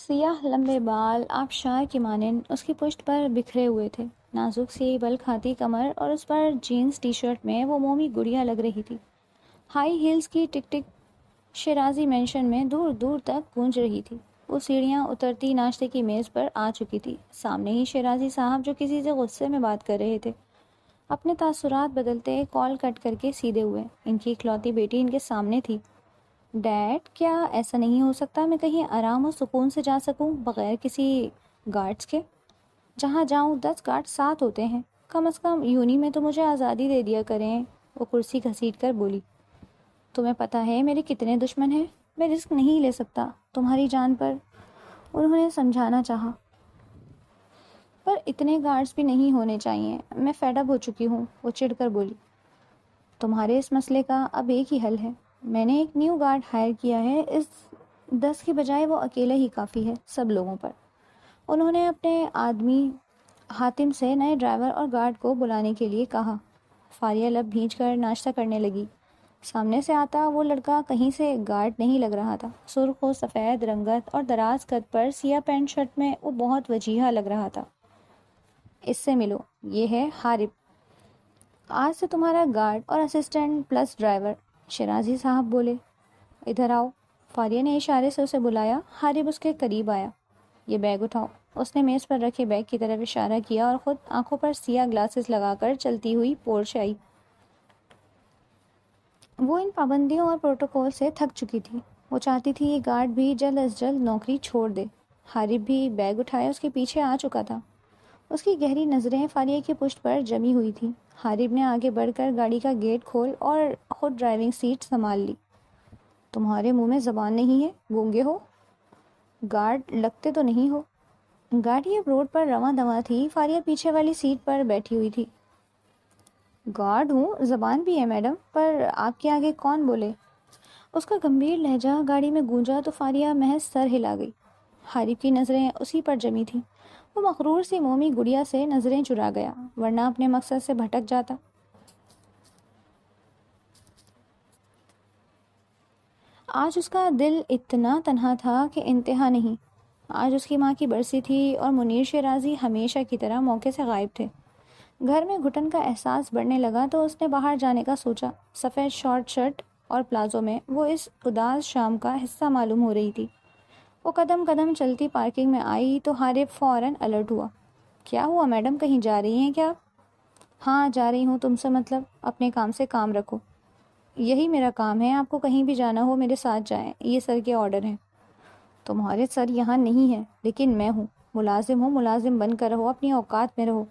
سیاہ لمبے بال آبشار کی مانند اس کی پشت پر بکھرے ہوئے تھے. نازک سی بل کھاتی کمر اور اس پر جینز ٹی شرٹ میں وہ مومی گڑیا لگ رہی تھی. ہائی ہیلز کی ٹک ٹک شیرازی مینشن میں دور دور تک گونج رہی تھی. وہ سیڑھیاں اترتی ناشتے کی میز پر آ چکی تھی. سامنے ہی شیرازی صاحب جو کسی سے غصے میں بات کر رہے تھے. اپنے تاثرات بدلتے کال کٹ کر کے سیدھے ہوئے. ان کی اکلوتی بیٹی ان کے سامنے تھی. ڈیڈ، کیا ایسا نہیں ہو سکتا میں کہیں آرام و سکون سے جا سکوں بغیر کسی گارڈز کے؟ جہاں جاؤں 10 گارڈ ساتھ ہوتے ہیں. کم از کم یونی میں تو مجھے آزادی دے دیا کریں. وہ کرسی گھسیٹ کر بولی. تمہیں پتہ ہے میرے کتنے دشمن ہیں. میں رسک نہیں لے سکتا تمہاری جان پر. انہوں نے سمجھانا چاہا. پر اتنے گارڈز بھی نہیں ہونے چاہیے. میں فیڈ اپ ہو چکی ہوں. وہ چڑھ کر بولی. تمہارے اس مسئلے کا اب ایک ہی حل ہے. میں نے ایک نیو گارڈ ہائر کیا ہے. اس 10 کی بجائے وہ اکیلا ہی کافی ہے سب لوگوں پر. انہوں نے اپنے آدمی حاتم سے نئے ڈرائیور اور گارڈ کو بلانے کے لیے کہا. فاریہ لب بھینچ کر ناشتہ کرنے لگی. سامنے سے آتا وہ لڑکا کہیں سے گارڈ نہیں لگ رہا تھا. سرخ و سفید رنگت اور دراز قد پر سیاہ پینٹ شرٹ میں وہ بہت وجیحہ لگ رہا تھا. اس سے ملو، یہ ہے حارب. آج سے تمہارا گارڈ اور اسسٹنٹ پلس ڈرائیور. شیرازی صاحب بولے. ادھر آؤ. فاریہ نے اشارے سے اسے بلایا. حارب اس کے قریب آیا. یہ بیگ اٹھاؤ. اس نے میز پر رکھے بیگ کی طرف اشارہ کیا اور خود آنکھوں پر سیاہ گلاسز لگا کر چلتی ہوئی پورش آئی. وہ ان پابندیوں اور پروٹوکول سے تھک چکی تھی. وہ چاہتی تھی یہ گارڈ بھی جلد از جلد نوکری چھوڑ دے. حارب بھی بیگ اٹھائے اس کے پیچھے آ چکا تھا. اس کی گہری نظریں فاریہ کی پشت پر جمی ہوئی تھیں. حارب نے آگے بڑھ کر گاڑی کا گیٹ کھول اور خود ڈرائیونگ سیٹ سنبھال لی. تمہارے منہ میں زبان نہیں ہے؟ گونگے ہو؟ گارڈ لگتے تو نہیں ہو؟ گاڑی اب روڈ پر رواں دواں تھی. فاریہ پیچھے والی سیٹ پر بیٹھی ہوئی تھی. گارڈ ہوں، زبان بھی ہے میڈم، پر آپ کے آگے کون بولے؟ اس کا گمبھیر لہجہ گاڑی میں گونجا تو فاریہ محض سر ہلا گئی. حارب کی نظریں اسی پر جمی تھیں. وہ مغرور سی مومی گڑیا سے نظریں چرا گیا، ورنہ اپنے مقصد سے بھٹک جاتا. آج اس کا دل اتنا تنہا تھا کہ انتہا نہیں. آج اس کی ماں کی برسی تھی اور منیر شیرازی ہمیشہ کی طرح موقع سے غائب تھے. گھر میں گھٹن کا احساس بڑھنے لگا تو اس نے باہر جانے کا سوچا. سفید شارٹ شرٹ اور پلازو میں وہ اس اداس شام کا حصہ معلوم ہو رہی تھی. وہ قدم قدم چلتی پارکنگ میں آئی تو حارب فوراً الرٹ ہوا. کیا ہوا میڈم، کہیں جا رہی ہیں کیا؟ ہاں جا رہی ہوں. تم سے مطلب؟ اپنے کام سے کام رکھو. یہی میرا کام ہے. آپ کو کہیں بھی جانا ہو میرے ساتھ جائیں. یہ سر کے آرڈر ہیں. تمہارے سر یہاں نہیں ہیں، لیکن میں ہوں. ملازم ہوں، ملازم بن کر رہو، اپنی اوقات میں رہو.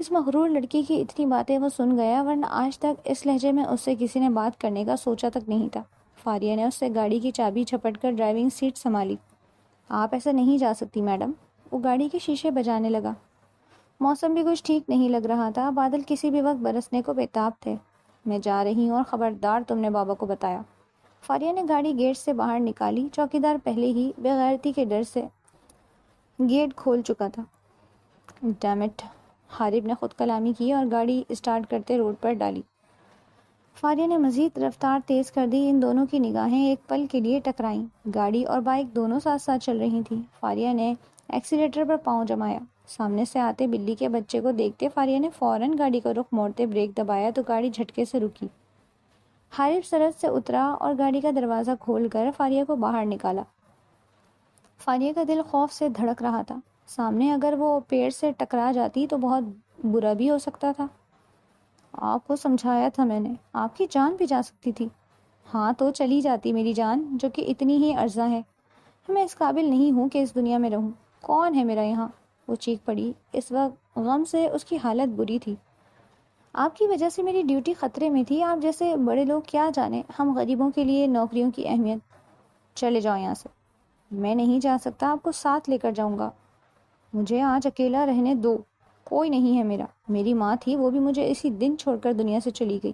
اس مغرور لڑکی کی اتنی باتیں وہ سن گیا، ورنہ آج تک اس لہجے میں اس سے کسی نے بات کرنے کا سوچا تک نہیں تھا. فاریہ نے اس سے گاڑی کی چابی جھپٹ کر ڈرائیونگ سیٹ سنبھالی. آپ ایسا نہیں جا سکتی میڈم. وہ گاڑی کے شیشے بجانے لگا. موسم بھی کچھ ٹھیک نہیں لگ رہا تھا. بادل کسی بھی وقت برسنے کو بے تاب تھے. میں جا رہی ہوں اور خبردار تم نے بابا کو بتایا. فاریہ نے گاڑی گیٹ سے باہر نکالی. چوکیدار پہلے ہی بے غیرتی کے ڈر سے گیٹ کھول چکا تھا. Dam it. حارب نے خود کلامی کی اور گاڑی اسٹارٹ کرتے روڈ پر ڈالی. فاریہ نے مزید رفتار تیز کر دی. ان دونوں کی نگاہیں ایک پل کے لیے ٹکرائیں. گاڑی اور بائک دونوں ساتھ ساتھ چل رہی تھیں. فاریہ نے ایکسیلیٹر پر پاؤں جمایا. سامنے سے آتے بلی کے بچے کو دیکھتے فاریہ نے فوراً گاڑی کا رخ موڑتے بریک دبایا تو گاڑی جھٹکے سے رکی. حارب سرحد سے اترا اور گاڑی کا دروازہ کھول کر فاریہ کو باہر نکالا. فاریہ کا دل خوف سے دھڑک رہا تھا. سامنے اگر وہ پیڑ سے ٹکرا جاتی تو بہت برا بھی ہو سکتا تھا. آپ کو سمجھایا تھا میں نے، آپ کی جان بھی جا سکتی تھی. ہاں تو چلی جاتی میری جان، جو کہ اتنی ہی ارزاں ہے. میں اس قابل نہیں ہوں کہ اس دنیا میں رہوں. کون ہے میرا یہاں؟ وہ چیخ پڑی. اس وقت غم سے اس کی حالت بری تھی. آپ کی وجہ سے میری ڈیوٹی خطرے میں تھی. آپ جیسے بڑے لوگ کیا جانیں ہم غریبوں کے لیے نوکریوں کی اہمیت. چلے جاؤ یہاں سے. میں نہیں جا سکتا. آپ کو ساتھ لے کر جاؤں گا. مجھے آج اکیلا رہنے دو. کوئی نہیں ہے میرا. میری ماں تھی، وہ بھی مجھے اسی دن چھوڑ کر دنیا سے چلی گئی.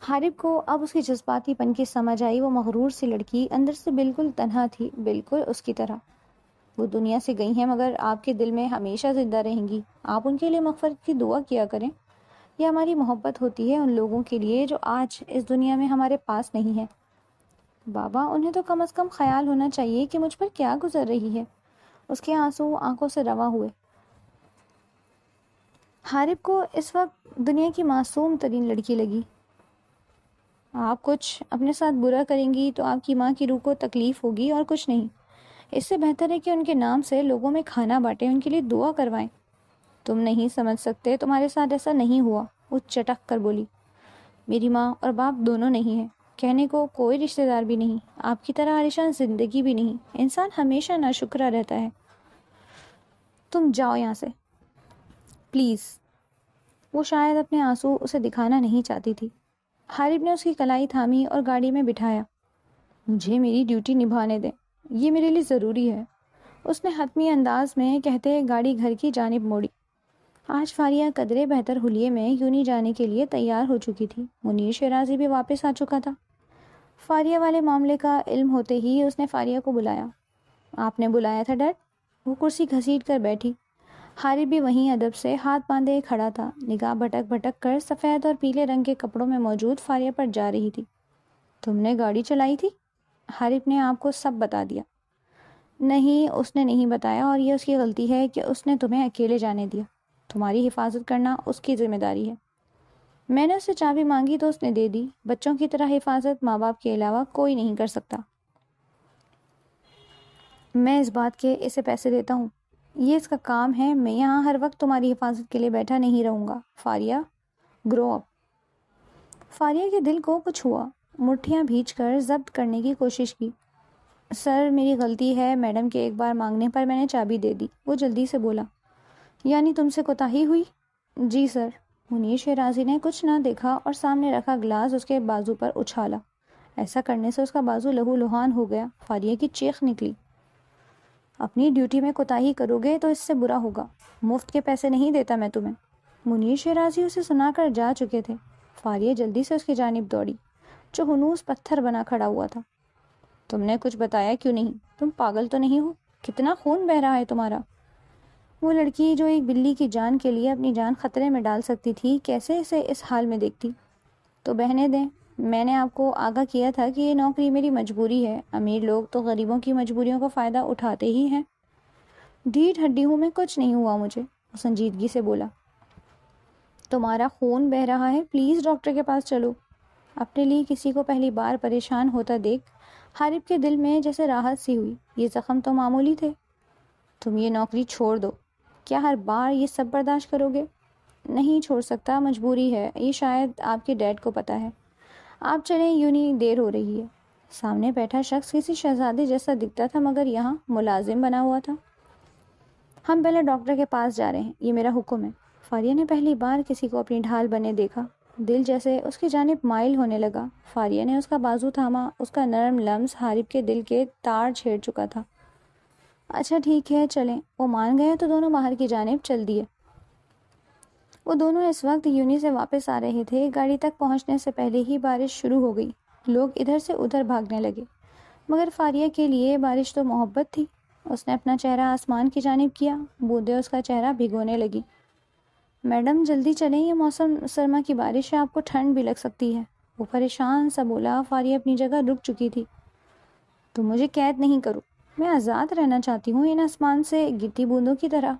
حارب کو اب اس کی جذباتی پن کی سمجھ آئی. وہ مغرور سی لڑکی اندر سے بالکل تنہا تھی، بالکل اس کی طرح. وہ دنیا سے گئی ہیں مگر آپ کے دل میں ہمیشہ زندہ رہیں گی. آپ ان کے لیے مغفرت کی دعا کیا کریں. یہ ہماری محبت ہوتی ہے ان لوگوں کے لیے جو آج اس دنیا میں ہمارے پاس نہیں ہے. بابا انہیں تو کم از کم خیال ہونا چاہیے کہ مجھ پر کیا گزر رہی ہے۔ اس کے آنسو آنکھوں سے رواں ہوئے۔ حارب کو اس وقت دنیا کی معصوم ترین لڑکی لگی۔ آپ کچھ اپنے ساتھ برا کریں گی تو آپ کی ماں کی روح کو تکلیف ہوگی اور کچھ نہیں۔ اس سے بہتر ہے کہ ان کے نام سے لوگوں میں کھانا بانٹیں، ان کے لیے دعا کروائیں۔ تم نہیں سمجھ سکتے، تمہارے ساتھ ایسا نہیں ہوا، وہ چٹک کر بولی۔ میری ماں اور باپ دونوں نہیں ہیں، کہنے کو کوئی رشتہ دار بھی نہیں، آپ کی طرح عالیشان زندگی بھی نہیں، انسان ہمیشہ ناشکرا رہتا ہے۔ تم جاؤ یہاں سے پلیز۔ وہ شاید اپنے آنسو اسے دکھانا نہیں چاہتی تھی۔ حارب نے اس کی کلائی تھامی اور گاڑی میں بٹھایا۔ مجھے میری ڈیوٹی نبھانے دیں، یہ میرے لیے ضروری ہے، اس نے حتمی انداز میں کہتے گاڑی گھر کی جانب موڑی۔ آج فاریہ قدرے بہتر حلیے میں یونی جانے کے لیے تیار ہو چکی تھی۔ منیر شیرازی بھی واپس آ چکا تھا۔ فاریہ والے معاملے کا علم ہوتے ہی اس نے فاریہ کو بلایا۔ آپ نے بلایا تھا ڈیڈ؟ وہ کرسی گھسیٹ کر بیٹھی۔ حارب بھی وہیں ادب سے ہاتھ باندھے کھڑا تھا، نگاہ بھٹک بھٹک کر سفید اور پیلے رنگ کے کپڑوں میں موجود فاریہ پر جا رہی تھی۔ تم نے گاڑی چلائی تھی؟ حارب نے آپ کو سب بتا دیا۔ نہیں، اس نے نہیں بتایا، اور یہ اس کی غلطی ہے کہ اس نے تمہیں اکیلے جانے دیا۔ تمہاری حفاظت کرنا اس کی ذمہ داری ہے۔ میں نے اس سے چابی مانگی تو اس نے دے دی۔ بچوں کی طرح حفاظت ماں باپ کے علاوہ کوئی نہیں کر سکتا۔ میں اس بات کے اسے پیسے دیتا ہوں، یہ اس کا کام ہے۔ میں یہاں ہر وقت تمہاری حفاظت کے لیے بیٹھا نہیں رہوں گا۔ فاریہ، گرو اپ۔ فاریہ کے دل کو کچھ ہوا، مٹھیاں بھیج کر ضبط کرنے کی کوشش کی۔ سر میری غلطی ہے، میڈم کے ایک بار مانگنے پر میں نے چابی دے دی، وہ جلدی سے بولا۔ یعنی تم سے کوتاہی ہوئی؟ جی سر۔ منیر شیرازی نے کچھ نہ دیکھا اور سامنے رکھا گلاس اس کے بازو پر اچھالا۔ ایسا کرنے سے اس کا بازو لہو لہان ہو گیا۔ فاریہ کی چیخ نکلی۔ اپنی ڈیوٹی میں کوتاہی کرو گے تو اس سے برا ہوگا، مفت کے پیسے نہیں دیتا میں تمہیں۔ منیر شیرازی اسے سنا کر جا چکے تھے۔ فاریہ جلدی سے اس کی جانب دوڑی، جو ہنوز پتھر بنا کھڑا ہوا تھا۔ تم نے کچھ بتایا کیوں نہیں؟ تم پاگل تو نہیں ہو؟ کتنا خون بہہ رہا ہے تمہارا؟ وہ لڑکی جو ایک بلی کی جان کے لیے اپنی جان خطرے میں ڈال سکتی تھی، کیسے اسے اس حال میں دیکھتی؟ تو بہنے دیں، میں نے آپ کو آگاہ کیا تھا کہ یہ نوکری میری مجبوری ہے۔ امیر لوگ تو غریبوں کی مجبوریوں کا فائدہ اٹھاتے ہی ہیں۔ ڈھیٹ ہڈی میں کچھ نہیں ہوا مجھے، وہ سنجیدگی سے بولا۔ تمہارا خون بہہ رہا ہے، پلیز ڈاکٹر کے پاس چلو۔ اپنے لیے کسی کو پہلی بار پریشان ہوتا دیکھ حارب کے دل میں جیسے راحت سی ہوئی۔ یہ زخم تو معمولی تھے۔ تم یہ نوکری چھوڑ دو۔ کیا ہر بار یہ سب برداشت کرو گے؟ نہیں چھوڑ سکتا، مجبوری ہے، یہ شاید آپ کے ڈیڈ کو پتہ ہے۔ آپ چلیں، یونی دیر ہو رہی ہے۔ سامنے بیٹھا شخص کسی شہزادے جیسا دکھتا تھا، مگر یہاں ملازم بنا ہوا تھا۔ ہم پہلے ڈاکٹر کے پاس جا رہے ہیں، یہ میرا حکم ہے۔ فاریہ نے پہلی بار کسی کو اپنی ڈھال بنے دیکھا۔ دل جیسے اس کی جانب مائل ہونے لگا۔ فاریہ نے اس کا بازو تھاما، اس کا نرم لمس حارب کے دل کے تار چھیڑ چکا تھا۔ اچھا ٹھیک ہے، چلیں۔ وہ مان گئے تو دونوں باہر کی جانب چل دیے۔ وہ دونوں اس وقت یونی سے واپس آ رہے تھے۔ گاڑی تک پہنچنے سے پہلے ہی بارش شروع ہو گئی۔ لوگ ادھر سے ادھر بھاگنے لگے، مگر فاریہ کے لیے بارش تو محبت تھی۔ اس نے اپنا چہرہ آسمان کی جانب کیا، بوندیں اس کا چہرہ بھگونے لگی۔ میڈم جلدی چلیں، یہ موسم سرما کی بارش ہے، آپ کو ٹھنڈ بھی لگ سکتی ہے، وہ پریشان سا بولا۔ فاریہ اپنی جگہ رک چکی تھی۔ تم مجھے قید نہیں کرو، میں آزاد رہنا چاہتی ہوں، ان آسمان سے گرتی بوندوں کی طرح۔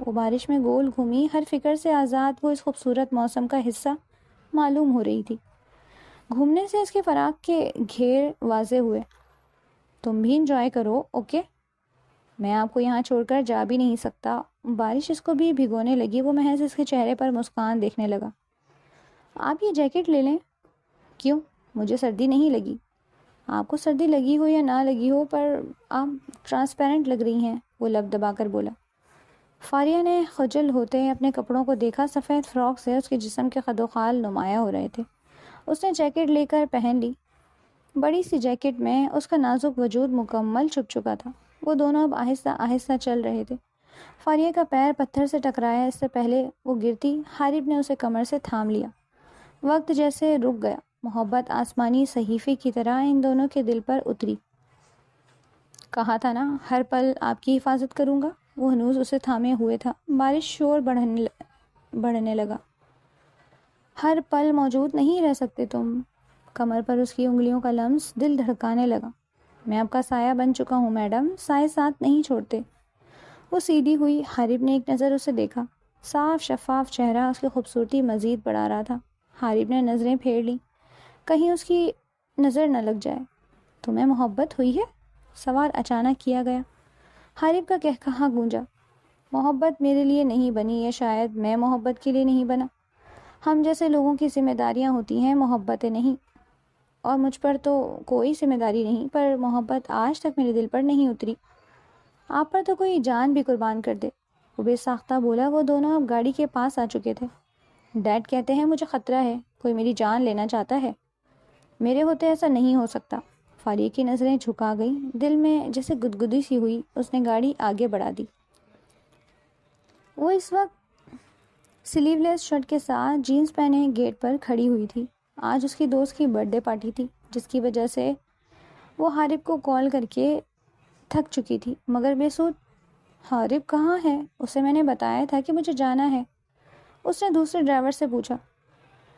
وہ بارش میں گول گھومی، ہر فکر سے آزاد، وہ اس خوبصورت موسم کا حصہ معلوم ہو رہی تھی۔ گھومنے سے اس کے فراق کے گھیر واضح ہوئے۔ تم بھی انجوائے کرو، اوکے؟ میں آپ کو یہاں چھوڑ کر جا بھی نہیں سکتا۔ بارش اس کو بھی بھگونے لگی، وہ محض اس کے چہرے پر مسکان دیکھنے لگا۔ آپ یہ جیکٹ لے لیں۔ کیوں؟ مجھے سردی نہیں لگی۔ آپ کو سردی لگی ہو یا نہ لگی ہو، پر آپ ٹرانسپیرنٹ لگ رہی ہیں، وہ لب دبا کر بولا۔ فاریہ نے خجل ہوتے اپنے کپڑوں کو دیکھا۔ سفید فراک سے اس کے جسم کے خد و خال نمایاں ہو رہے تھے۔ اس نے جیکٹ لے کر پہن لی۔ بڑی سی جیکٹ میں اس کا نازک وجود مکمل چھپ چکا تھا۔ وہ دونوں اب آہستہ آہستہ چل رہے تھے۔ فاریہ کا پیر پتھر سے ٹکرایا، اس سے پہلے وہ گرتی حارب نے اسے کمر سے تھام لیا۔ وقت جیسے رک گیا۔ محبت آسمانی صحیفے کی طرح ان دونوں کے دل پر اتری۔ کہا تھا نا، ہر پل آپ کی حفاظت کروں گا۔ وہ ہنوز اسے تھامے ہوئے تھا۔ بارش شور بڑھنے لگا۔ ہر پل موجود نہیں رہ سکتے تم۔ کمر پر اس کی انگلیوں کا لمس دل دھڑکانے لگا۔ میں آپ کا سایہ بن چکا ہوں میڈم، سائے ساتھ نہیں چھوڑتے۔ وہ سیدھی ہوئی۔ حارب نے ایک نظر اسے دیکھا۔ صاف شفاف چہرہ اس کی خوبصورتی مزید بڑھا رہا تھا۔ حارب نے نظریں پھیر لیں، کہیں اس کی نظر نہ لگ جائے۔ تمہیں محبت ہوئی ہے؟ سوال اچانک کیا گیا۔ حارب کا قہقہا گونجا۔ محبت میرے لیے نہیں بنی، یا شاید میں محبت کے لیے نہیں بنا۔ ہم جیسے لوگوں کی ذمہ داریاں ہوتی ہیں، محبتیں نہیں، اور مجھ پر تو کوئی ذمہ داری نہیں، پر محبت آج تک میرے دل پر نہیں اتری۔ آپ پر تو کوئی جان بھی قربان کر دے۔ وہ بے ساختہ بولا۔ وہ دونوں اب گاڑی کے پاس آ چکے تھے۔ ڈیڈ کہتے ہیں مجھے خطرہ ہے، کوئی میری جان لینا چاہتا ہے۔ میرے ہوتے ایسا نہیں ہو سکتا۔ فاریہ کی نظریں جھکا گئیں، دل میں جیسے گدگدی سی ہوئی۔ اس نے گاڑی آگے بڑھا دی۔ وہ اس وقت سلیو لیس شرٹ کے ساتھ جینز پہنے گیٹ پر کھڑی ہوئی تھی۔ آج اس کی دوست کی برتھ ڈے پارٹی تھی، جس کی وجہ سے وہ حارب کو کال کر کے تھک چکی تھی، مگر بے سود۔ حارب کہاں ہے؟ اسے میں نے بتایا تھا کہ مجھے جانا ہے۔ اس نے دوسرے ڈرائیور سے پوچھا۔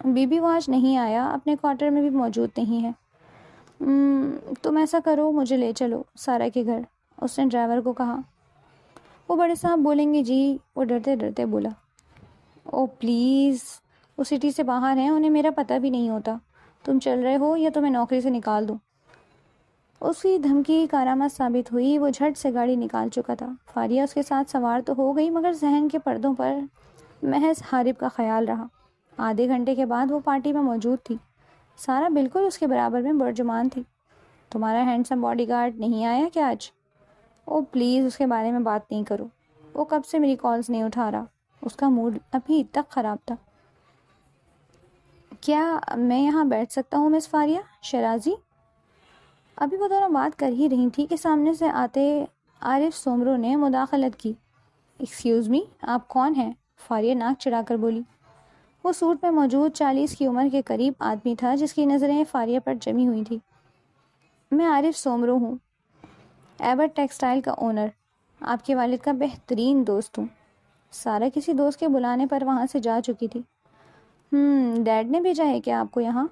بی بی وہ آج نہیں آیا، اپنے کوارٹر میں بھی موجود نہیں ہے۔ تم ایسا کرو، مجھے لے چلو سارا کے گھر، اس نے ڈرائیور کو کہا۔ وہ بڑے صاحب بولیں گے جی، وہ ڈرتے ڈرتے بولا۔ او پلیز، وہ سٹی سے باہر ہیں، انہیں میرا پتہ بھی نہیں ہوتا۔ تم چل رہے ہو یا تمہیں نوکری سے نکال دوں؟ اس کی دھمکی کارآمد ثابت ہوئی۔ وہ جھٹ سے گاڑی نکال چکا تھا۔ فاریہ اس کے ساتھ سوار تو ہو گئی، مگر ذہن کے پردوں پر محض حارب کا خیال رہا۔ آدھے گھنٹے کے بعد وہ پارٹی میں موجود تھی۔ سارا بالکل اس کے برابر میں برجمان تھی۔ تمہارا ہینڈسم باڈی گارڈ نہیں آیا کیا آج؟ او پلیز، اس کے بارے میں بات نہیں کرو۔ وہ کب سے میری کالز نہیں اٹھا رہا۔ اس کا موڈ ابھی تک خراب تھا۔ کیا میں یہاں بیٹھ سکتا ہوں مس فاریہ؟ شیرازی؟ ابھی وہ دونوں بات کر ہی رہی تھی کہ سامنے سے آتے عارف سومرو نے مداخلت کی۔ ایکسکیوز می، آپ کون ہیں؟ فاریہ ناک چڑھا کر بولی۔ وہ سوٹ میں موجود 40 کی عمر کے قریب آدمی تھا، جس کی نظریں فاریہ پر جمی ہوئی تھی۔ میں عارف سومرو ہوں، ایبٹ ٹیکسٹائل کا اونر، آپ کے والد کا بہترین دوست ہوں۔ سارا کسی دوست کے بلانے پر وہاں سے جا چکی تھی۔ ڈیڈ نے بھیجا ہے کیا آپ کو یہاں؟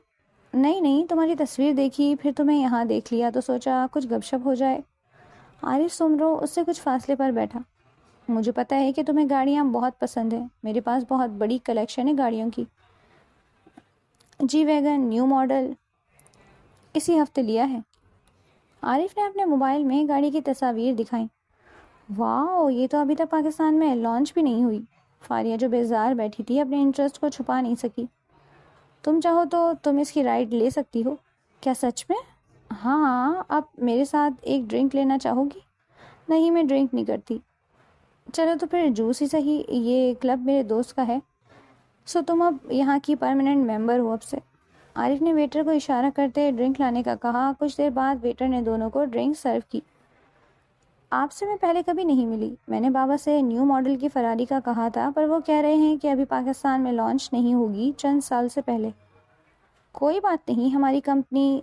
نہیں، تمہاری تصویر دیکھی، پھر تمہیں یہاں دیکھ لیا تو سوچا کچھ گپ شپ ہو جائے۔ عارف سومرو اس سے کچھ فاصلے پر بیٹھا۔ مجھے پتہ ہے کہ تمہیں گاڑیاں بہت پسند ہیں، میرے پاس بہت بڑی کلیکشن ہے گاڑیوں کی۔ جی ویگن، نیو ماڈل، اسی ہفتے لیا ہے۔ عارف نے اپنے موبائل میں گاڑی کی تصاویر دکھائیں۔ واو، یہ تو ابھی تک پاکستان میں لانچ بھی نہیں ہوئی۔ فاریہ جو بیزار بیٹھی تھی اپنے انٹرسٹ کو چھپا نہیں سکی۔ تم چاہو تو تم اس کی رائڈ لے سکتی ہو۔ کیا سچ میں؟ ہاں، آپ میرے ساتھ ایک ڈرنک لینا چاہو گی؟ نہیں، میں ڈرنک نہیں کرتی۔ چلو تو پھر جوس ہی صحیح، یہ کلب میرے دوست کا ہے، سو تم اب یہاں کی پرماننٹ ممبر ہو اب سے۔ عارف نے ویٹر کو اشارہ کرتے ڈرنک لانے کا کہا۔ کچھ دیر بعد ویٹر نے دونوں کو ڈرنک سرو کی۔ آپ سے میں پہلے کبھی نہیں ملی۔ میں نے بابا سے نیو ماڈل کی فراری کا کہا تھا، پر وہ کہہ رہے ہیں کہ ابھی پاکستان میں لانچ نہیں ہوگی، چند سال سے پہلے۔ کوئی بات نہیں، ہماری کمپنی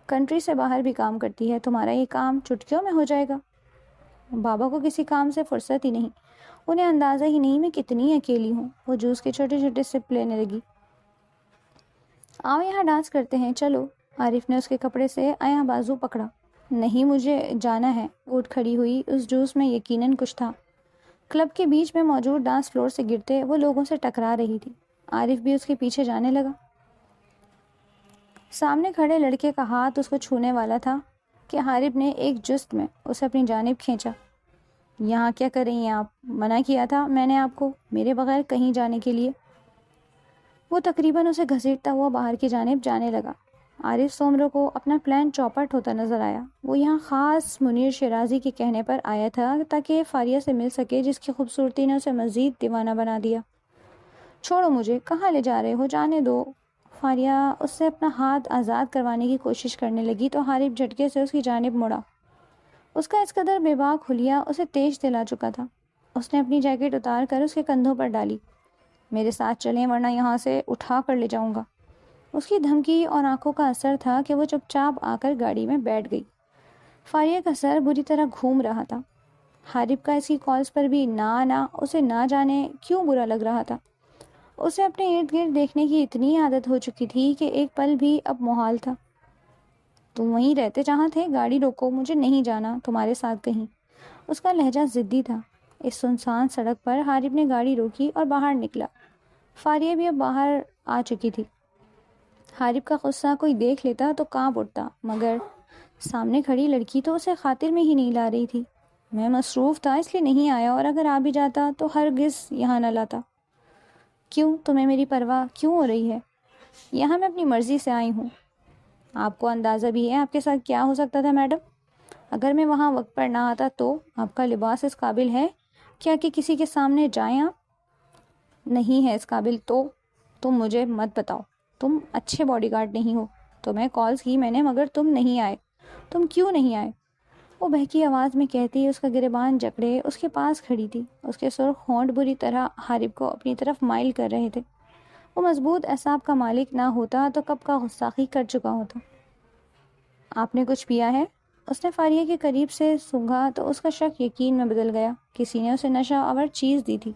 کنٹری سے باہر بھی کام کرتی ہے، تمہارا یہ کام چٹکیوں میں ہو جائے گا۔ بابا کو کسی کام سے فرصت ہی نہیں، انہیں اندازہ ہی نہیں میں کتنی اکیلی ہوں۔ وہ جوس کے چھوٹے چھوٹے سپ لینے لگی۔ آؤ یہاں ڈانس کرتے ہیں، چلو۔ عارف نے اس کے کپڑے سے ایاں بازو پکڑا۔ نہیں، مجھے جانا ہے۔ اٹھ کھڑی ہوئی۔ اس جوس میں یقیناً کچھ تھا۔ کلب کے بیچ میں موجود ڈانس فلور سے گرتے وہ لوگوں سے ٹکرا رہی تھی۔ عارف بھی اس کے پیچھے جانے لگا۔ سامنے کھڑے لڑکے کا ہاتھ اس کو چھونے والا تھا کہ حارب نے ایک جست میں اسے اپنی جانب کھینچا۔ یہاں کیا کر رہی ہیں آپ؟ منع کیا تھا میں نے آپ کو میرے بغیر کہیں جانے کے لیے۔ وہ تقریباً اسے گھسیٹتا ہوا باہر کی جانب جانے لگا۔ عارف سومرو کو اپنا پلان چوپٹ ہوتا نظر آیا۔ وہ یہاں خاص منیر شیرازی کے کہنے پر آیا تھا تاکہ فاریہ سے مل سکے، جس کی خوبصورتی نے اسے مزید دیوانہ بنا دیا۔ چھوڑو مجھے، کہاں لے جا رہے ہو؟ جانے دو۔ فاریہ اس سے اپنا ہاتھ آزاد کروانے کی کوشش کرنے لگی تو حارب جھٹکے سے اس کی جانب مڑا۔ اس کا اس قدر بے باک حلیہ اسے تیش دلا چکا تھا۔ اس نے اپنی جیکٹ اتار کر اس کے کندھوں پر ڈالی۔ میرے ساتھ چلیں ورنہ یہاں سے اٹھا کر لے جاؤں گا۔ اس کی دھمکی اور آنکھوں کا اثر تھا کہ وہ چپ چاپ آ کر گاڑی میں بیٹھ گئی۔ فاریہ کا سر بری طرح گھوم رہا تھا۔ حارب کا اس کی کالز پر بھی نہ آنا اسے نہ جانے کیوں برا لگ رہا تھا۔ اسے اپنے ارد گرد دیکھنے کی اتنی عادت ہو چکی تھی کہ ایک پل بھی اب محال تھا۔ تم وہیں رہتے جہاں تھے، گاڑی روکو، مجھے نہیں جانا تمہارے ساتھ کہیں۔ اس کا لہجہ ضدی تھا۔ اس سنسان سڑک پر حارب نے گاڑی روکی اور باہر نکلا۔ فاریہ بھی اب باہر آ چکی تھی۔ حارب کا غصہ کوئی دیکھ لیتا تو کانپ اٹھتا، مگر سامنے کھڑی لڑکی تو اسے خاطر میں ہی نہیں لا رہی تھی۔ میں مصروف تھا اس لیے نہیں آیا، اور اگر آ بھی جاتا تو ہرگز یہاں نہ لاتا۔ کیوں؟ تمہیں میری پرواہ کیوں ہو رہی ہے؟ یہاں میں اپنی مرضی سے آئی ہوں۔ آپ کو اندازہ بھی ہے آپ کے ساتھ کیا ہو سکتا تھا میڈم؟ اگر میں وہاں وقت پر نہ آتا تو آپ کا لباس اس قابل ہے کیا کہ کسی کے سامنے جائیں آپ؟ نہیں ہے اس قابل تو تم مجھے مت بتاؤ۔ تم اچھے باڈی گارڈ نہیں ہو۔ تمہیں کالز کی میں نے مگر تم نہیں آئے۔ تم کیوں نہیں آئے؟ وہ بہکی آواز میں کہتی اس کا گریبان جکڑے اس کے پاس کھڑی تھی۔ اس کے سرخ ہونٹ بری طرح حارب کو اپنی طرف مائل کر رہے تھے۔ وہ مضبوط اعصاب کا مالک نہ ہوتا تو کب کا غصاخی کر چکا ہوتا۔ آپ نے کچھ پیا ہے؟ اس نے فاریہ کے قریب سے سونگھا تو اس کا شک یقین میں بدل گیا۔ کسی نے اسے نشہ آور چیز دی تھی۔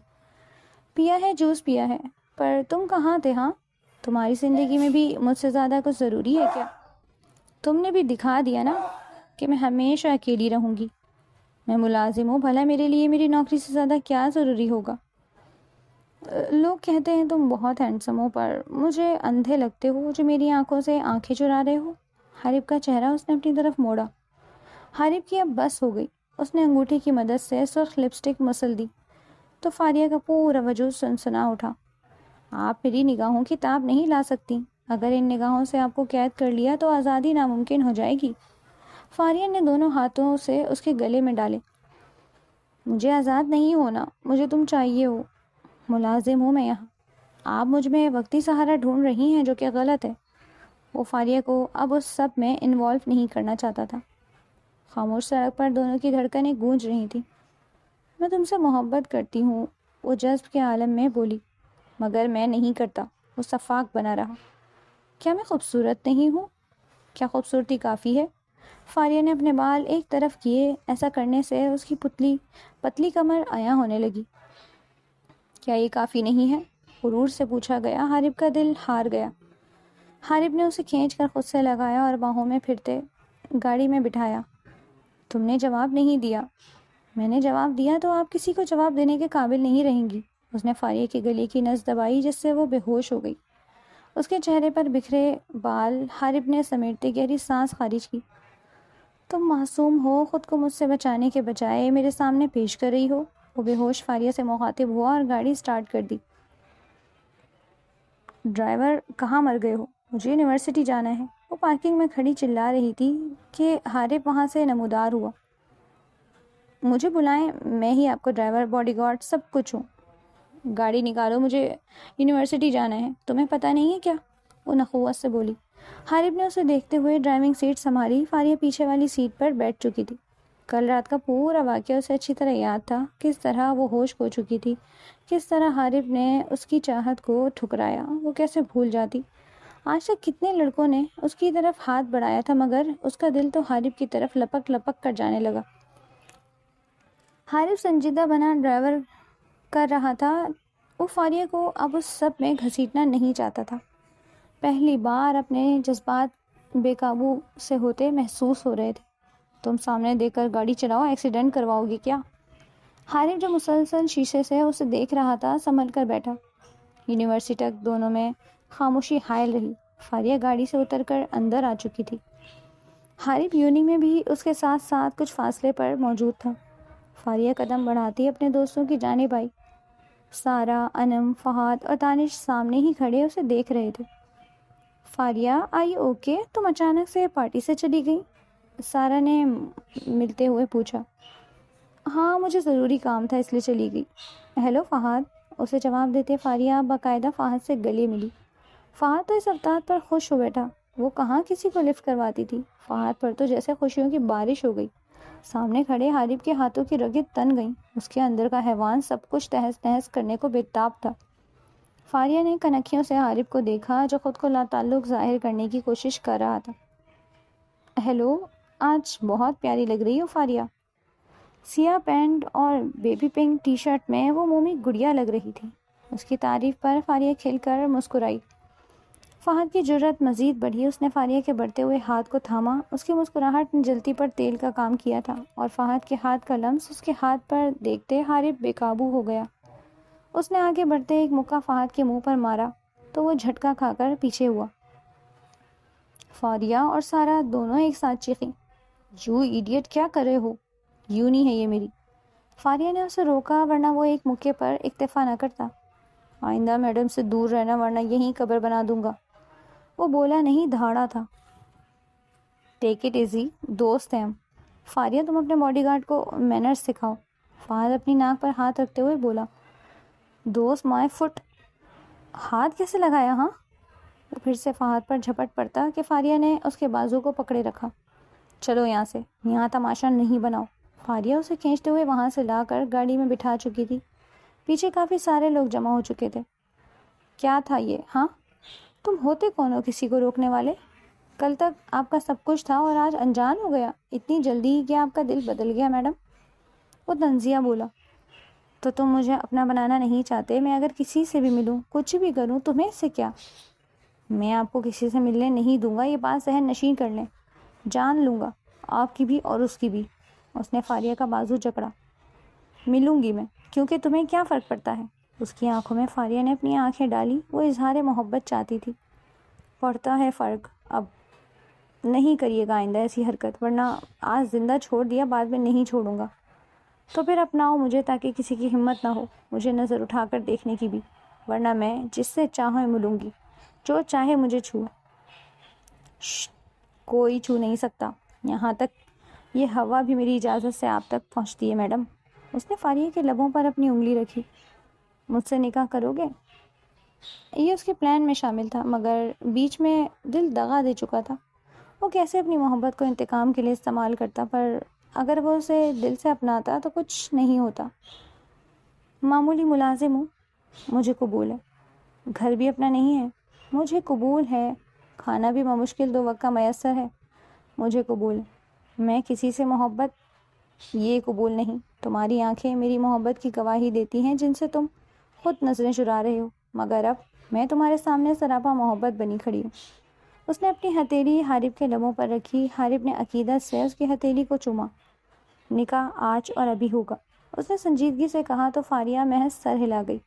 پیا ہے، جوس پیا ہے۔ پر تم کہاں تھے؟ ہاں، تمہاری زندگی میں بھی مجھ سے زیادہ کچھ ضروری ہے کیا؟ تم نے بھی دکھا دیا نا کہ میں ہمیشہ اکیلی رہوں گی۔ میں ملازم ہوں، بھلا میرے لیے میری نوکری سے زیادہ کیا ضروری ہوگا؟ لوگ کہتے ہیں تم بہت ہینڈسم ہو، پر مجھے اندھے لگتے ہو جو میری آنکھوں سے آنکھیں چرا رہے ہو۔ حارب کا چہرہ اس نے اپنی طرف موڑا۔ حارب کی اب بس ہو گئی۔ اس نے انگوٹھی کی مدد سے سرخ لپسٹک مسل دی تو فاریہ کا پورا وجود سنسنا اٹھا۔ آپ میری نگاہوں کی تاب نہیں لا سکتی۔ اگر ان نگاہوں سے آپ کو قید کر لیا تو آزادی ناممکن ہو جائے گی۔ فاریہ نے دونوں ہاتھوں سے اس کے گلے میں ڈالے۔ مجھے آزاد نہیں ہونا، مجھے تم چاہیے ہو۔ ملازم ہوں میں یہاں۔ آپ مجھ میں وقتی سہارا ڈھونڈ رہی ہیں جو کہ غلط ہے۔ وہ فاریہ کو اب اس سب میں انوالو نہیں کرنا چاہتا تھا۔ خاموش سڑک پر دونوں کی دھڑکنیں گونج رہی تھیں۔ میں تم سے محبت کرتی ہوں، وہ جذب کے عالم میں بولی۔ مگر میں نہیں کرتا، وہ صفاق بنا رہا۔ کیا میں خوبصورت نہیں ہوں؟ کیا خوبصورتی کافی ہے؟ فاریہ نے اپنے بال ایک طرف کیے۔ ایسا کرنے سے اس کی پتلی کمر عیاں ہونے لگی۔ کیا یہ کافی نہیں ہے؟ غرور سے پوچھا گیا۔ حارب کا دل ہار گیا۔ حارب نے اسے کھینچ کر خود سے لگایا اور باہوں میں پھرتے گاڑی میں بٹھایا۔ تم نے جواب نہیں دیا۔ میں نے جواب دیا تو آپ کسی کو جواب دینے کے قابل نہیں رہیں گی۔ اس نے فاریہ کے گلے کی نس دبائی جس سے وہ بے ہوش ہو گئی۔ اس کے چہرے پر بکھرے بال حارب نے سمیٹتے گہری سانس خارج کی۔ تم معصوم ہو، خود کو مجھ سے بچانے کے بجائے میرے سامنے پیش کر رہی ہو۔ وہ بے ہوش فاریہ سے مخاطب ہوا اور گاڑی سٹارٹ کر دی۔ ڈرائیور کہاں مر گئے ہو؟ مجھے یونیورسٹی جانا ہے۔ وہ پارکنگ میں کھڑی چلا رہی تھی کہ حارب وہاں سے نمودار ہوا۔ مجھے بلائیں، میں ہی آپ کو ڈرائیور، باڈی گارڈ، سب کچھ ہوں۔ گاڑی نکالو، مجھے یونیورسٹی جانا ہے۔ تمہیں پتہ نہیں ہے کیا؟ وہ نخوت سے بولی۔ حارب نے اسے دیکھتے ہوئے ڈرائیونگ سیٹ سنبھالی۔ فاریہ پیچھے والی سیٹ پر بیٹھ چکی تھی۔ کل رات کا پورا واقعہ اسے اچھی طرح یاد تھا۔ کس طرح وہ ہوش کھو چکی تھی، کس طرح حارب نے اس کی چاہت کو ٹھکرایا، وہ کیسے بھول جاتی۔ آج تک کتنے لڑکوں نے اس کی طرف ہاتھ بڑھایا تھا، مگر اس کا دل تو حارب کی طرف لپک لپک کر جانے لگا۔ حارب سنجیدہ بنا ڈرائیور کر رہا تھا۔ وہ فاریہ کو اب اس سب میں گھسیٹنا نہیں چاہتا تھا۔ پہلی بار اپنے جذبات بے قابو سے ہوتے محسوس ہو رہے تھے۔ تم سامنے دیکھ کر گاڑی چلاؤ، ایکسیڈنٹ کرواؤ گے کیا؟ حارب جو مسلسل شیشے سے اسے دیکھ رہا تھا سنبھل کر بیٹھا۔ یونیورسٹی تک دونوں میں خاموشی حائل رہی۔ فاریہ گاڑی سے اتر کر اندر آ چکی تھی۔ حارب یونی میں بھی اس کے ساتھ ساتھ کچھ فاصلے پر موجود تھا۔ فاریہ قدم بڑھاتی اپنے دوستوں کی جانب آئی۔ سارا، انم، فہد اور دانش سامنے ہی کھڑے اسے دیکھ رہے تھے۔ فاریہ، آئی اوکے؟ تم اچانک سے پارٹی سے چلی گئی؟ سارا نے ملتے ہوئے پوچھا۔ ہاں، مجھے ضروری کام تھا اس لیے چلی گئی۔ ہیلو فہد، اسے جواب دیتے فاریہ باقاعدہ فہد سے گلے ملی۔ فہد تو اس افتاد پر خوش ہو بیٹھا۔ وہ کہاں کسی کو لفٹ کرواتی تھی۔ فہد پر تو جیسے خوشیوں کی بارش ہو گئی۔ سامنے کھڑے حارب کے ہاتھوں کی رگیں تن گئیں۔ اس کے اندر کا حیوان سب کچھ تہس نہس کرنے کو بےتاب تھا۔ فاریہ نے کنکھیوں سے حارب کو دیکھا جو خود کو لاتعلق ظاہر کرنے کی کوشش کر رہا تھا۔ ہیلو، آج بہت پیاری لگ رہی ہو فاریہ۔ سیاہ پینٹ اور بیبی پنک ٹی شرٹ میں وہ مومی گڑیا لگ رہی تھی۔ اس کی تعریف پر فاریہ کھل کر مسکرائی۔ فہد کی جرأت مزید بڑھی، اس نے فاریہ کے بڑھتے ہوئے ہاتھ کو تھاما۔ اس کی مسکراہٹ نے جلتی پر تیل کا کام کیا تھا اور فہد کے ہاتھ کا لمس اس کے ہاتھ پر دیکھتے حارث بے قابو ہو گیا۔ اس نے آگے بڑھتے ایک مکہ فہد کے منہ پر مارا تو وہ جھٹکا کھا کر پیچھے ہوا۔ فاریہ اور سارا دونوں ایک ساتھ چیخیں، یو ایڈیٹ، کیا کر رہے ہو؟ یوں نہیں ہے یہ میری۔ فاریہ نے اسے روکا ورنہ وہ ایک مکے پر اکتفا نہ کرتا۔ آئندہ میڈم سے دور رہنا ورنہ یہیں قبر بنا دوں گا۔ وہ بولا نہیں، دھاڑا تھا۔ ٹیک اٹ ایزی، دوست ہیں ہم۔ فاریہ تم اپنے باڈی گارڈ کو مینرز سکھاؤ۔ فہد اپنی ناک پر ہاتھ رکھتے ہوئے بولا، دوست مائے فٹ، ہاتھ کیسے لگایا ہاں؟ وہ پھر سے فہد پر جھپٹ پڑتا کہ فاریہ نے اس کے بازو کو پکڑے رکھا۔ چلو یہاں سے، یہاں تماشا نہیں بناؤ۔ فاریہ اسے کھینچتے ہوئے وہاں سے لا کر گاڑی میں بٹھا چکی تھی۔ پیچھے کافی سارے لوگ جمع ہو چکے تھے۔ کیا تھا یہ ہاں؟ تم ہوتے کون ہو کسی کو روکنے والے؟ کل تک آپ کا سب کچھ تھا اور آج انجان ہو گیا، اتنی جلدی کہ آپ کا دل بدل گیا میڈم؟ وہ طنزیہ بولا، تو تم مجھے اپنا بنانا نہیں چاہتے؟ میں اگر کسی سے بھی ملوں، کچھ بھی کروں، تمہیں اس سے کیا؟ میں آپ کو کسی سے ملنے نہیں دوں گا، یہ بات ذہن نشین کر لیں۔ جان لوں گا آپ کی بھی اور اس کی بھی۔ اس نے فاریہ کا بازو جکڑا۔ ملوں گی میں، کیونکہ تمہیں کیا فرق پڑتا ہے؟ اس کی آنکھوں میں فاریہ نے اپنی آنکھیں ڈالی۔ وہ اظہار محبت چاہتی تھی۔ پڑتا ہے فرق، اب نہیں کریے گا آئندہ ایسی حرکت، ورنہ آج زندہ چھوڑ دیا بعد میں نہیں چھوڑوں گا۔ تو پھر اپناؤ مجھے تاکہ کسی کی ہمت نہ ہو مجھے نظر اٹھا کر دیکھنے کی بھی، ورنہ میں جس سے چاہے ملوں گی، جو چاہے مجھے چھوئے۔ کوئی چھو نہیں سکتا، یہاں تک یہ ہوا بھی میری اجازت سے آپ تک پہنچتی ہے میڈم۔ اس نے فاریہ کے لبوں پر اپنی انگلی رکھی۔ مجھ سے نکاح کرو گے؟ یہ اس کے پلان میں شامل تھا، مگر بیچ میں دل دغا دے چکا تھا۔ وہ کیسے اپنی محبت کو انتقام کے لیے استعمال کرتا، پر اگر وہ اسے دل سے اپناتا تو کچھ نہیں ہوتا۔ معمولی ملازم ہوں، مجھے قبول ہے۔ گھر بھی اپنا نہیں ہے، مجھے قبول ہے۔ کھانا بھی بمشکل 2 وقت کا میسر ہے، مجھے قبول ہے۔ میں کسی سے محبت، یہ قبول نہیں۔ تمہاری آنکھیں میری محبت کی گواہی دیتی ہیں جن سے تم خود نظریں چرا رہے ہو، مگر اب میں تمہارے سامنے سراپا محبت بنی کھڑی ہوں۔ اس نے اپنی ہتھیلی حارث کے لبوں پر رکھی۔ حارث نے عقیدت سے اس کی ہتھیلی کو چوما۔ نکاح آج اور ابھی ہوگا، اس نے سنجیدگی سے کہا تو فاریہ محض سر ہلا گئی۔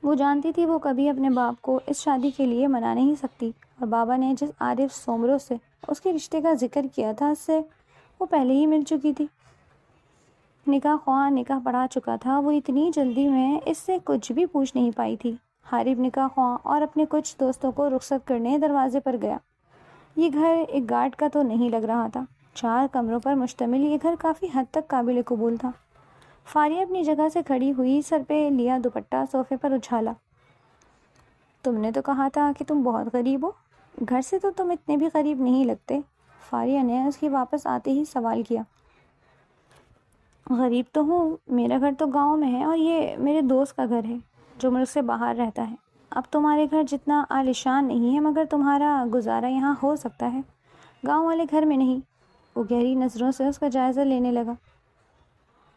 وہ جانتی تھی وہ کبھی اپنے باپ کو اس شادی کے لیے منا نہیں سکتی، اور بابا نے جس عارف سومرو سے اس کے رشتے کا ذکر کیا تھا، اس سے وہ پہلے ہی مل چکی تھی۔ نکاح خواہ نکاح پڑھا چکا تھا، وہ اتنی جلدی میں اس سے کچھ بھی پوچھ نہیں پائی تھی۔ حارث نکاح خواہ اور اپنے کچھ دوستوں کو رخصت کرنے دروازے پر گیا۔ یہ گھر ایک گارڈ کا تو نہیں لگ رہا تھا۔ 4 کمروں پر مشتمل یہ گھر کافی حد تک قابل قبول تھا۔ فاریہ اپنی جگہ سے کھڑی ہوئی، سر پہ لیا دوپٹہ صوفے پر اچھالا۔ تم نے تو کہا تھا کہ تم بہت غریب ہو، گھر سے تو تم اتنے بھی غریب نہیں لگتے۔ فاریہ نے اس کی واپس آتے ہی سوال کیا۔ غریب تو ہوں، میرا گھر تو گاؤں میں ہے اور یہ میرے دوست کا گھر ہے جو ملک سے باہر رہتا ہے۔ اب تمہارے گھر جتنا عالیشان نہیں ہے، مگر تمہارا گزارا یہاں ہو سکتا ہے، گاؤں والے گھر میں نہیں۔ وہ گہری نظروں سے اس کا جائزہ لینے لگا۔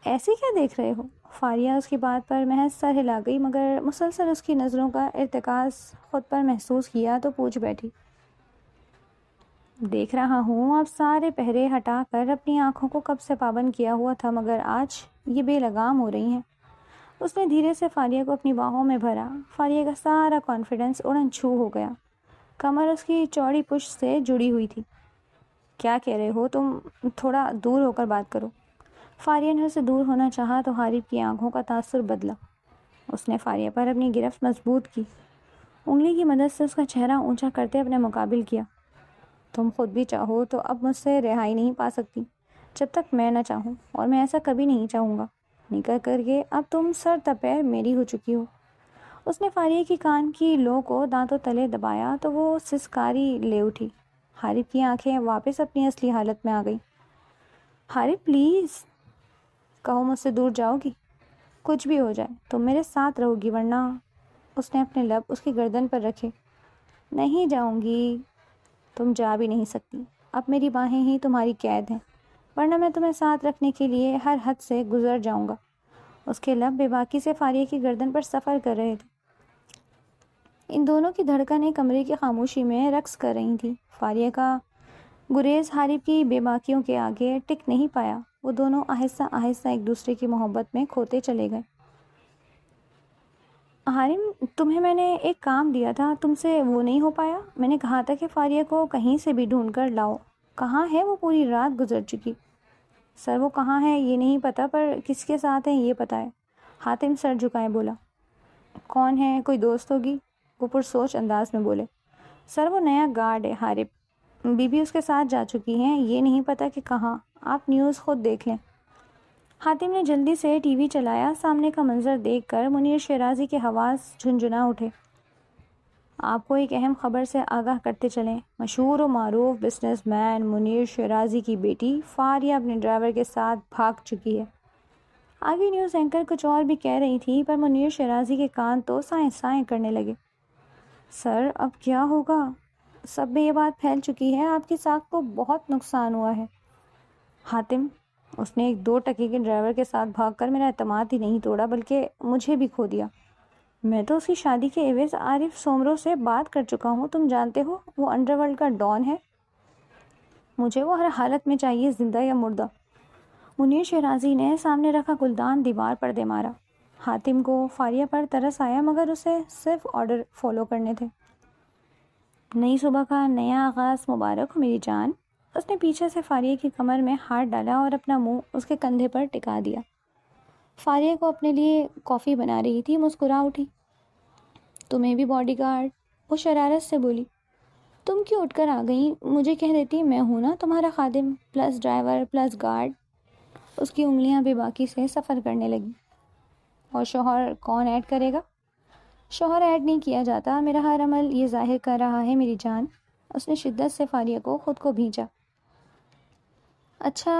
ایسے کیا دیکھ رہے ہو؟ فاریہ اس کی بات پر محض سر ہلا گئی، مگر مسلسل اس کی نظروں کا ارتکاز خود پر محسوس کیا تو پوچھ بیٹھی، دیکھ رہا ہوں آپ سارے پہرے ہٹا کر اپنی آنکھوں کو کب سے پابند کیا ہوا تھا، مگر آج یہ بے لگام ہو رہی ہیں۔ اس نے دھیرے سے فاریہ کو اپنی باہوں میں بھرا۔ فاریہ کا سارا کانفیڈنس اڑن چھو ہو گیا۔ کمر اس کی چوڑی پشت سے جڑی ہوئی تھی۔ کیا کہہ رہے ہو تم؟ تھوڑا دور ہو کر بات کرو۔ فاریہ نے اسے دور ہونا چاہا تو حارث کی آنکھوں کا تاثر بدلا۔ اس نے فاریہ پر اپنی گرفت مضبوط کی، انگلی کی مدد سے اس کا چہرہ اونچا کرتے اپنے مقابل کیا۔ تم خود بھی چاہو تو اب مجھ سے رہائی نہیں پا سکتی جب تک میں نہ چاہوں، اور میں ایسا کبھی نہیں چاہوں گا۔ نکاح کر کے اب تم سر تپیر میری ہو چکی ہو۔ اس نے فاریہ کی کان کی لو کو دانتوں تلے دبایا تو وہ سسکاری لے اٹھی۔ حارث کی آنکھیں واپس اپنی اصلی حالت میں آ گئیں۔ حارث پلیز، کہو مجھ سے دور جاؤ گی؟ کچھ بھی ہو جائے تم میرے ساتھ رہو گی، ورنہ۔ اس نے اپنے لب اس کی گردن پر رکھے۔ نہیں جاؤں گی، تم جا بھی نہیں سکتی۔ اب میری باہیں ہی تمہاری قید ہیں، ورنہ میں تمہیں ساتھ رکھنے کے لیے ہر حد سے گزر جاؤں گا۔ اس کے لب بے باکی سے فاریہ کی گردن پر سفر کر رہے تھے۔ ان دونوں کی دھڑکنیں کمرے کی خاموشی میں رقص کر رہی تھیں۔ فاریہ کا گریز حارب کی بے باکیوں کے آگے ٹک نہیں پایا۔ وہ دونوں آہستہ آہستہ ایک دوسرے کی محبت میں کھوتے چلے گئے۔ حارم، تمہیں میں نے ایک کام دیا تھا، تم سے وہ نہیں ہو پایا؟ میں نے کہا تھا کہ فاریہ کو کہیں سے بھی ڈھونڈ کر لاؤ۔ کہاں ہے وہ؟ پوری رات گزر چکی۔ سر وہ کہاں ہے یہ نہیں پتا، پر کس کے ساتھ ہیں یہ پتا ہے۔ حاتم سر جھکائے بولا۔ کون ہے؟ کوئی دوست ہوگی؟ وہ پرسوچ انداز میں بولے۔ سر وہ نیا گارڈ ہے حارب، بی اس کے ساتھ جا چکی ہیں، یہ نہیں پتا کہ کہاں۔ آپ نیوز خود دیکھ لیں۔ حاتم نے جلدی سے ٹی وی چلایا۔ سامنے کا منظر دیکھ کر منیر شیرازی کے حواس جھنجھنا اٹھے۔ آپ کو ایک اہم خبر سے آگاہ کرتے چلیں، مشہور و معروف بزنس مین منیر شیرازی کی بیٹی فاریہ اپنے ڈرائیور کے ساتھ بھاگ چکی ہے۔ آگے نیوز اینکر کچھ اور بھی کہہ رہی تھی، پر منیر شیرازی کے کان تو سائیں سائیں کرنے لگے۔ سر اب کیا ہوگا؟ سب میں یہ بات پھیل چکی ہے، آپ کی ساکھ کو بہت نقصان ہوا ہے۔ حاتم، اس نے ایک 2 ٹکے کے ڈرائیور کے ساتھ بھاگ کر میرا اعتماد ہی نہیں توڑا بلکہ مجھے بھی کھو دیا۔ میں تو اس کی شادی کے عوض عارف سومرو سے بات کر چکا ہوں، تم جانتے ہو وہ انڈر ورلڈ کا ڈان ہے۔ مجھے وہ ہر حالت میں چاہیے، زندہ یا مردہ۔ منیر شیرازی نے سامنے رکھا گلدان دیوار پر دے مارا۔ حاتم کو فاریہ پر ترس آیا، مگر اسے صرف آرڈر فالو کرنے تھے۔ نئی صبح کا نیا آغاز مبارک ہو میری جان۔ اس نے پیچھے سے فاریہ کی کمر میں ہاتھ ڈالا اور اپنا منہ اس کے کندھے پر ٹکا دیا۔ فاریہ کو اپنے لیے کافی بنا رہی تھی، مسکرا اٹھی۔ تمہیں بھی باڈی گارڈ؟ وہ شرارت سے بولی۔ تم کیوں اٹھ کر آ گئی؟ مجھے کہہ دیتی، میں ہوں نا تمہارا خادم، پلس ڈرائیور پلس گارڈ۔ اس کی انگلیاں بے باکی سے سفر کرنے لگیں۔ اور شوہر کون ایڈ کرے گا؟ شوہر ایڈ نہیں کیا جاتا، میرا ہر عمل یہ ظاہر کر رہا ہے میری جان۔ اس نے شدت سے فاریہ کو خود کو بھینچا۔ اچھا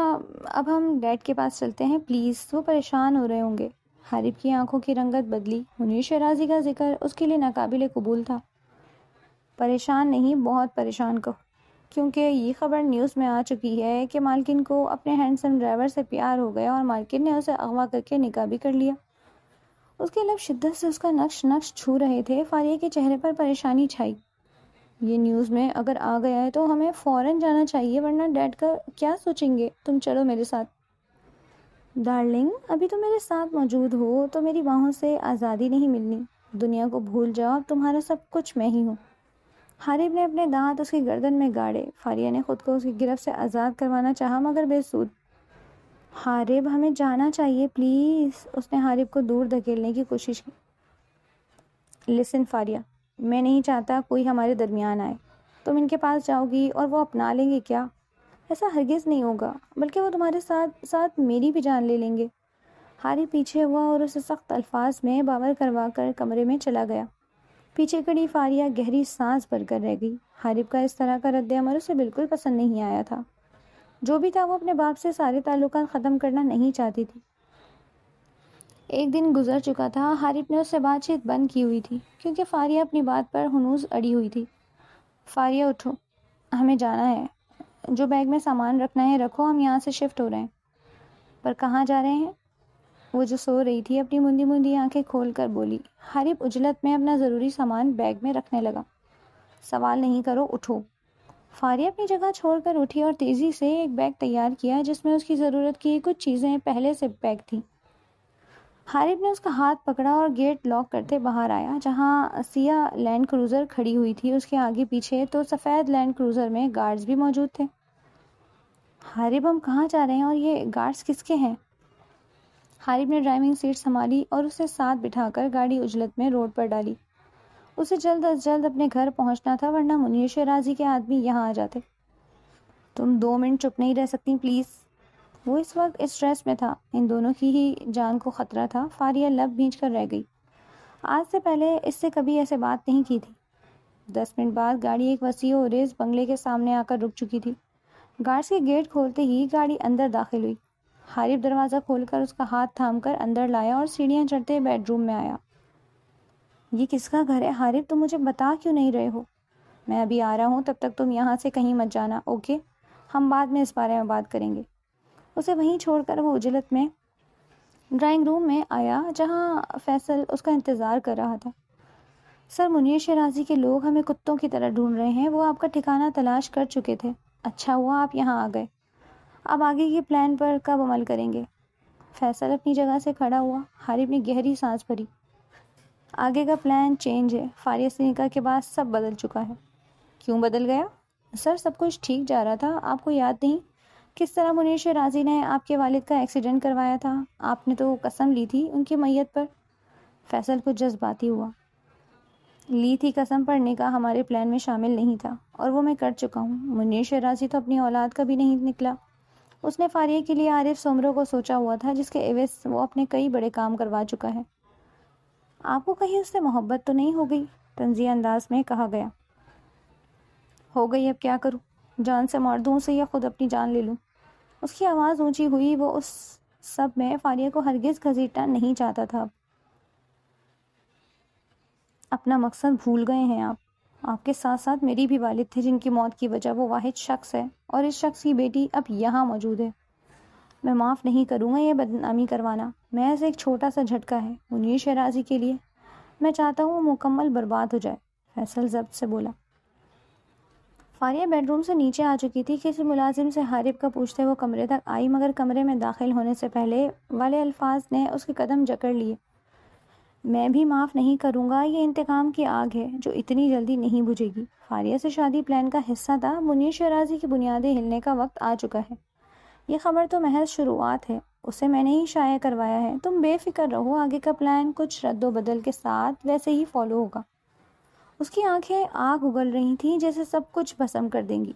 اب ہم ڈیڈ کے پاس چلتے ہیں پلیز، وہ پریشان ہو رہے ہوں گے۔ حارب کی آنکھوں کی رنگت بدلی۔ منیر شیرازی کا ذکر اس کے لیے ناقابل قبول تھا۔ پریشان نہیں، بہت پریشان کہو، کیونکہ یہ خبر نیوز میں آ چکی ہے کہ مالکن کو اپنے ہینڈسم ڈرائیور سے پیار ہو گیا اور مالکن نے اسے اغوا کر کے نکاح بھی کر لیا۔ اس کے لب شدت سے اس کا نقش نقش چھو رہے تھے۔ فاریہ کے چہرے پر پریشانی چھائی۔ یہ نیوز میں اگر آ گیا ہے تو ہمیں فوراً جانا چاہیے، ورنہ ڈیڈ کا کیا سوچیں گے۔ تم چلو میرے ساتھ۔ ڈارلنگ، ابھی تم میرے ساتھ موجود ہو تو میری باہوں سے آزادی نہیں ملنی۔ دنیا کو بھول جاؤ، اب تمہارا سب کچھ میں ہی ہوں۔ حارب نے اپنے دانت اس کی گردن میں گاڑے۔ فاریہ نے خود کو اس کی گرفت سے آزاد کروانا چاہا، مگر بے سود۔ حارب، ہمیں جانا چاہیے پلیز۔ اس نے حارب کو دور دھکیلنے کی کوشش کی۔ لسن فاریہ، میں نہیں چاہتا کوئی ہمارے درمیان آئے۔ تم ان کے پاس جاؤ گی اور وہ اپنا لیں گے کیا؟ ایسا ہرگز نہیں ہوگا، بلکہ وہ تمہارے ساتھ ساتھ میری بھی جان لے لیں گے۔ حارب پیچھے ہوا اور اسے سخت الفاظ میں باور کروا کر کمرے میں چلا گیا۔ پیچھے کھڑی فاریہ گہری سانس بھر کر رہ گئی۔ حارب کا اس طرح کا رد عمل اسے بالکل پسند نہیں آیا تھا۔ جو بھی تھا، وہ اپنے باپ سے سارے تعلقات ختم کرنا نہیں چاہتی تھی۔ ایک دن گزر چکا تھا، حارب نے اس سے بات چیت بند کی ہوئی تھی، کیونکہ فاریہ اپنی بات پر ہنوز اڑی ہوئی تھی۔ فاریہ اٹھو، ہمیں جانا ہے۔ جو بیگ میں سامان رکھنا ہے رکھو، ہم یہاں سے شفٹ ہو رہے ہیں۔ پر کہاں جا رہے ہیں؟ وہ جو سو رہی تھی اپنی موندی موندی آنکھیں کھول کر بولی۔ حارب عجلت میں اپنا ضروری سامان بیگ میں رکھنے لگا۔ سوال نہیں کرو، اٹھو۔ فاریہ اپنی جگہ چھوڑ کر اٹھی اور تیزی سے ایک بیگ تیار کیا جس میں اس کی ضرورت کی کچھ چیزیں پہلے سے پیک تھیں۔ حارب نے اس کا ہاتھ پکڑا اور گیٹ لاک کرتے باہر آیا، جہاں سیاہ لینڈ کروزر کھڑی ہوئی تھی۔ اس کے آگے پیچھے تو سفید لینڈ کروزر میں گارڈز بھی موجود تھے۔ حارب، ہم کہاں جا رہے ہیں اور یہ گارڈز کس کے ہیں؟ حارب نے ڈرائیونگ سیٹ سنبھالی اور اسے ساتھ بٹھا کر گاڑی عجلت میں روڈ پر ڈالی۔ اسے جلد از جلد اپنے گھر پہنچنا تھا، ورنہ منیر شیرازی کے آدمی یہاں آ جاتے۔ تم 2 منٹ چپ نہیں رہ سکتی پلیز؟ وہ اس وقت اسٹریس میں تھا، ان دونوں کی ہی جان کو خطرہ تھا۔ فاریہ لب بھینچ کر رہ گئی۔ آج سے پہلے اس سے کبھی ایسے بات نہیں کی تھی۔ 10 منٹ بعد گاڑی ایک وسیع و عریض بنگلے کے سامنے آ کر رک چکی تھی۔ گارڈز کے گیٹ کھولتے ہی گاڑی اندر داخل ہوئی۔ حارب دروازہ کھول کر اس کا ہاتھ تھام کر اندر لایا اور سیڑھیاں چڑھتے بیڈ روم میں آیا۔ یہ کس کا گھر ہے حارب؟ تم مجھے بتا کیوں نہیں رہے ہو؟ میں ابھی آ رہا ہوں، تب تک تم یہاں سے کہیں مت جانا، اوکے؟ ہم بعد میں اس بارے میں بات کریں گے۔ اسے وہیں چھوڑ کر وہ عجلت میں ڈرائنگ روم میں آیا جہاں فیصل اس کا انتظار کر رہا تھا۔ سر، منیر شیرازی کے لوگ ہمیں کتوں کی طرح ڈھونڈ رہے ہیں، وہ آپ کا ٹھکانہ تلاش کر چکے تھے۔ اچھا ہوا آپ یہاں آ گئے۔ اب آگے کے پلان پر کب عمل کریں گے؟ فیصل اپنی جگہ سے کھڑا ہوا۔ حارب نے گہری سانس بھری۔ آگے کا پلان چینج ہے۔ فاریہ سے نکاح کے بعد سب بدل چکا ہے۔ کیوں بدل گیا؟ سر، سب کچھ ٹھیک جا رہا تھا، آپ کو یاد نہیں کس طرح منیر شیرازی نے آپ کے والد کا ایکسیڈنٹ کروایا تھا؟ آپ نے تو قسم لی تھی ان کی میت پر۔ فیصل کچھ جذباتی ہوا۔ لی تھی قسم، پر نکاح ہمارے پلان میں شامل نہیں تھا، اور وہ میں کر چکا ہوں۔ منیر شیرازی تو اپنی اولاد کا بھی نہیں نکلا۔ اس نے فاریہ کے لیے عارف سومرو کو سوچا ہوا تھا، جس کے عوض وہ اپنے کئی بڑے کام کروا چکا ہے۔ آپ کو کہیں اس سے محبت تو نہیں ہو گئی؟ طنزیہ انداز میں کہا گیا۔ ہو گئی، اب کیا کروں؟ جان سے مار دوں اسے یا خود اپنی جان لے لوں؟ اس کی آواز اونچی ہوئی۔ وہ اس سب میں فاریہ کو ہرگز گھسیٹنا نہیں چاہتا تھا۔ اپنا مقصد بھول گئے ہیں آپ کے ساتھ ساتھ میری بھی والد تھے جن کی موت کی وجہ وہ واحد شخص ہے، اور اس شخص کی بیٹی اب یہاں موجود ہے۔ میں معاف نہیں کروں گا یہ بدنامی کروانا، محض ایک چھوٹا سا جھٹکا ہے منیر شیرازی کے لیے۔ میں چاہتا ہوں وہ مکمل برباد ہو جائے، فیصل ضبط سے بولا۔ فاریہ بیڈ روم سے نیچے آ چکی تھی۔ کسی ملازم سے حارب کا پوچھتے وہ کمرے تک آئی، مگر کمرے میں داخل ہونے سے پہلے والے الفاظ نے اس کے قدم جکڑ لیے۔ میں بھی معاف نہیں کروں گا، یہ انتقام کی آگ ہے جو اتنی جلدی نہیں بجھے گی۔ فاریہ سے شادی پلان کا حصہ تھا۔ منیر شیرازی کی بنیادیں ہلنے کا وقت آ چکا ہے۔ یہ خبر تو محض شروعات ہے، اسے میں نے ہی شائع کروایا ہے۔ تم بے فکر رہو، آگے کا پلان کچھ رد و بدل کے ساتھ ویسے ہی فالو ہوگا۔ اس کی آنکھیں آگ اگل رہی تھیں جیسے سب کچھ بھسم کر دیں گی۔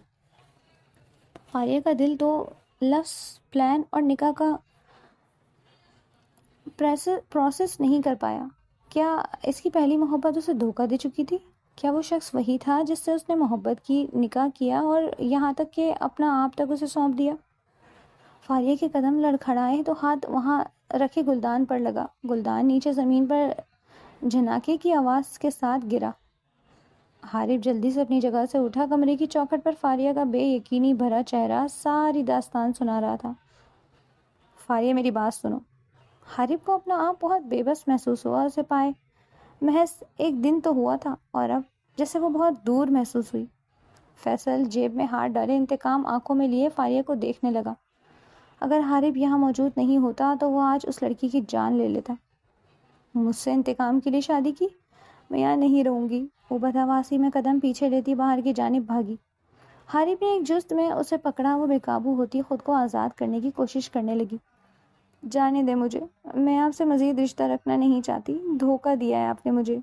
فاریہ کا دل تو لفظ پلان اور نکاح کا پروسیس نہیں کر پایا۔ کیا اس کی پہلی محبت اسے دھوکہ دے چکی تھی؟ کیا وہ شخص وہی تھا جس سے اس نے محبت کی، نکاح کیا اور یہاں تک کہ اپنا آپ تک اسے سونپ دیا؟ فاریہ کے قدم لڑکھڑائے تو ہاتھ وہاں رکھے گلدان پر لگا۔ گلدان نیچے زمین پر جھناکے کی آواز کے ساتھ گرا۔ حارب جلدی سے اپنی جگہ سے اٹھا۔ کمرے کی چوکھٹ پر فاریہ کا بے یقینی بھرا چہرہ ساری داستان سنا رہا تھا۔ فاریہ، میری بات سنو۔ حارب کو اپنا آپ بہت بے بس محسوس ہوا۔ اسے پائے محض ایک دن تو ہوا تھا، اور اب جیسے وہ بہت دور محسوس ہوئی۔ فیصل جیب میں ہاتھ ڈالے انتقام آنکھوں میں لیے فاریہ کو دیکھنے لگا۔ اگر حارب یہاں موجود نہیں ہوتا تو وہ آج اس لڑکی کی جان لے لیتا۔ مجھ سے انتقام کے لیے شادی کی؟ میں یہاں نہیں رہوں گی۔ وہ بدحواسی میں قدم پیچھے لیتی باہر کی جانب بھاگی۔ حارب نے ایک جست میں اسے پکڑا۔ وہ بے قابو ہوتی خود کو آزاد کرنے کی کوشش کرنے لگی۔ جانے دے مجھے، میں آپ سے مزید رشتہ رکھنا نہیں چاہتی۔ دھوکہ دیا ہے آپ نے مجھے۔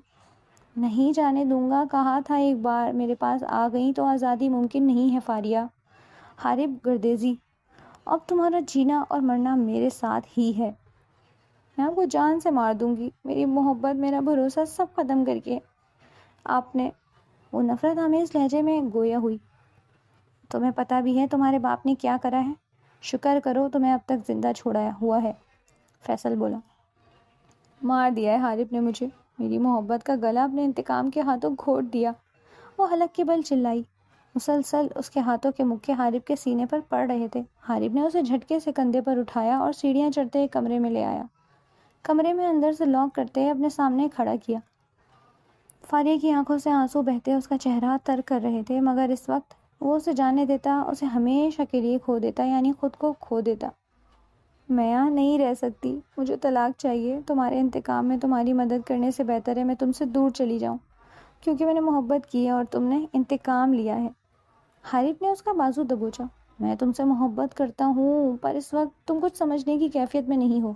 نہیں جانے دوں گا، کہا تھا ایک بار میرے پاس آ گئی تو آزادی ممکن نہیں ہے فاریہ۔ حارب گردیزی، اب تمہارا جینا اور مرنا میرے ساتھ ہی ہے۔ میں آپ کو جان سے مار دوں گی، میری محبت، میرا بھروسہ سب ختم کر کے آپ نے۔ وہ نفرت آمیز لہجے میں گویا ہوئی۔ تمہیں پتہ بھی ہے تمہارے باپ نے کیا کرا ہے؟ شکر کرو تمہیں اب تک زندہ چھوڑا ہوا ہے، فیصل بولا۔ مار دیا ہے حارب نے مجھے، میری محبت کا گلا اپنے انتقام کے ہاتھوں گھونٹ دیا۔ وہ حلق کے بل چلائی۔ مسلسل اس کے ہاتھوں کے مکے حارب کے سینے پر پڑ رہے تھے۔ حارب نے اسے جھٹکے سے کندھے پر اٹھایا اور سیڑھیاں چڑھتے ایک کمرے میں لے آیا۔ کمرے میں اندر سے لاک کرتے اپنے سامنے کھڑا کیا۔ فاریہ کی آنکھوں سے آنسو بہتے اس کا چہرہ تر کر رہے تھے، مگر اس وقت وہ اسے جانے دیتا، اسے ہمیشہ کے لیے کھو دیتا، یعنی خود کو کھو دیتا۔ میں یہاں نہیں رہ سکتی، مجھے طلاق چاہیے۔ تمہارے انتقام میں تمہاری مدد کرنے سے بہتر ہے میں تم سے دور چلی جاؤں، کیونکہ میں نے محبت کی ہے اور تم نے انتقام لیا ہے۔ حارب نے اس کا بازو دبوچا۔ میں تم سے محبت کرتا ہوں، پر اس وقت تم کچھ سمجھنے کی کیفیت میں نہیں ہو۔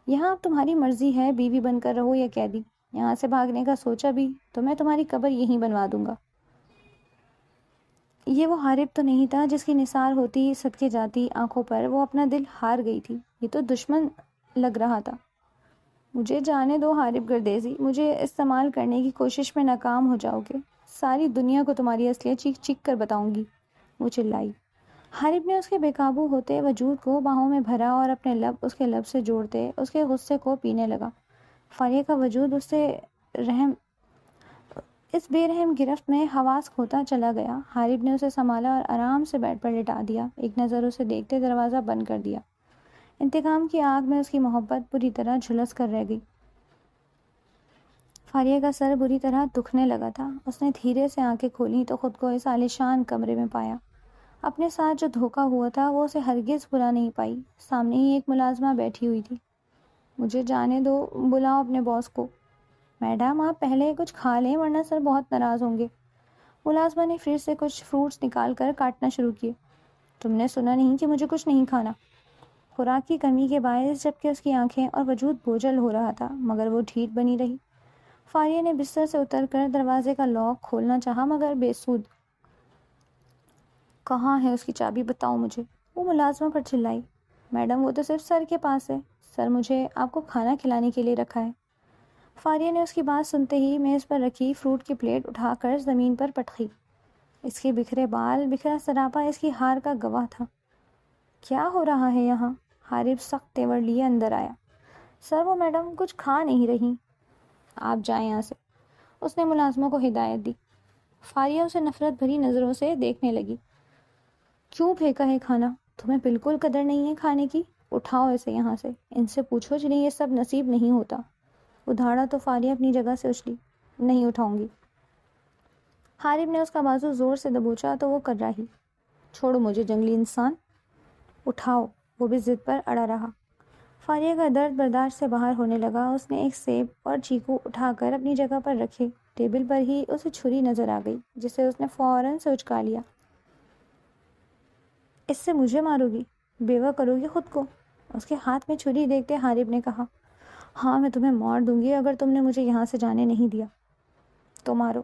یہاں اب تمہاری مرضی ہے، بیوی بن کر رہو یا قیدی۔ یہاں سے بھاگنے کا سوچا بھی تو میں تمہاری قبر یہیں بنوا دوں گا۔ یہ وہ حارب تو نہیں تھا جس کی نثار ہوتی صدقے جاتی آنکھوں پر وہ اپنا دل ہار گئی تھی۔ یہ تو دشمن لگ رہا تھا۔ مجھے جانے دو حارب گردیزی، مجھے استعمال کرنے کی کوشش میں ناکام ہو جاؤ گے، ساری دنیا کو تمہاری اصلیت چیخ چیخ کر بتاؤں گی، وہ چلائی۔ حارب نے اس کے بے قابو ہوتے وجود کو باہوں میں بھرا اور اپنے لب اس کے لب سے جوڑتے اس کے غصے کو پینے لگا۔ فاریہ کا وجود اس بے رحم گرفت میں حواس کھوتا چلا گیا۔ حارب نے اسے سنبھالا اور آرام سے بیڈ پر لٹا دیا۔ ایک نظر اسے دیکھتے دروازہ بند کر دیا۔ انتقام کی آگ میں اس کی محبت بری طرح جھلس کر رہ گئی۔ فاریہ کا سر بری طرح دکھنے لگا تھا۔ اس نے دھیرے سے آنکھیں کھولیں تو خود کو اس عالیشان کمرے میں پایا۔ اپنے ساتھ جو دھوکا ہوا تھا وہ اسے ہرگز بھلا نہیں پائی۔ سامنے ہی ایک ملازمہ بیٹھی ہوئی تھی۔ مجھے جانے دو، بلاؤ اپنے باس کو۔ میڈم آپ پہلے کچھ کھا لیں ورنہ سر بہت ناراض ہوں گے۔ ملازمہ نے فریج سے کچھ فروٹس نکال کر کاٹنا شروع کیے۔ تم نے سنا نہیں کہ مجھے کچھ نہیں کھانا؟ خوراک کی کمی کے باعث جبکہ اس کی آنکھیں اور وجود بوجھل ہو رہا تھا مگر وہ ڈھیٹ بنی رہی۔ فاریہ نے بستر سے اتر کر دروازے کا لاک کھولنا چاہا مگر بے سود۔ کہاں ہے اس کی چابی؟ بتاؤ مجھے، وہ ملازمہ پر چلائی۔ میڈم وہ تو صرف سر کے پاس ہے، سر مجھے آپ کو کھانا کھلانے کے لیے رکھا ہے۔ فاریہ نے اس کی بات سنتے ہی میز پر رکھی فروٹ کی پلیٹ اٹھا کر زمین پر پٹکی۔ اس کے بکھرے بال، بکھرا سراپا اس کی ہار کا گواہ تھا۔ کیا ہو رہا ہے یہاں؟ حارث سخت تیور لیے اندر آیا۔ سر وہ میڈم کچھ کھا نہیں رہی۔ آپ جائیں یہاں سے، اس نے ملازموں کو ہدایت دی۔ فاریہ اسے نفرت بھری نظروں سے دیکھنے لگی۔ کیوں پھینکا ہے کھانا؟ تمہیں بالکل قدر نہیں ہے کھانے کی؟ اٹھاؤ اسے یہاں سے، ان سے پوچھو جنہیں یہ سب نصیب نہیں ہوتا۔ ادھاڑا تو فاریہ اپنی جگہ سے اچھلی۔ نہیں اٹھاؤں گی۔ حارث نے اس کا بازو زور سے دبوچا تو وہ کر رہی۔ چھوڑو مجھے جنگلی انسان۔ اٹھاؤ، وہ بھی ضد پر اڑا رہا۔ فاریہ کا درد برداشت سے باہر ہونے لگا۔ اس نے ایک سیب اور چیکو اٹھا کر اپنی جگہ پر رکھے۔ ٹیبل پر ہی اسے چھری نظر آ گئی جسے اس نے فوراً سے اچکا لیا۔ اس سے مجھے مارو گی؟ بیوہ کرو گی خود کو؟ اس کے ہاتھ میں چھری دیکھتے حارث نے کہا۔ ہاں میں تمہیں مار دوں گی اگر تم نے مجھے یہاں سے جانے نہیں دیا۔ تو مارو،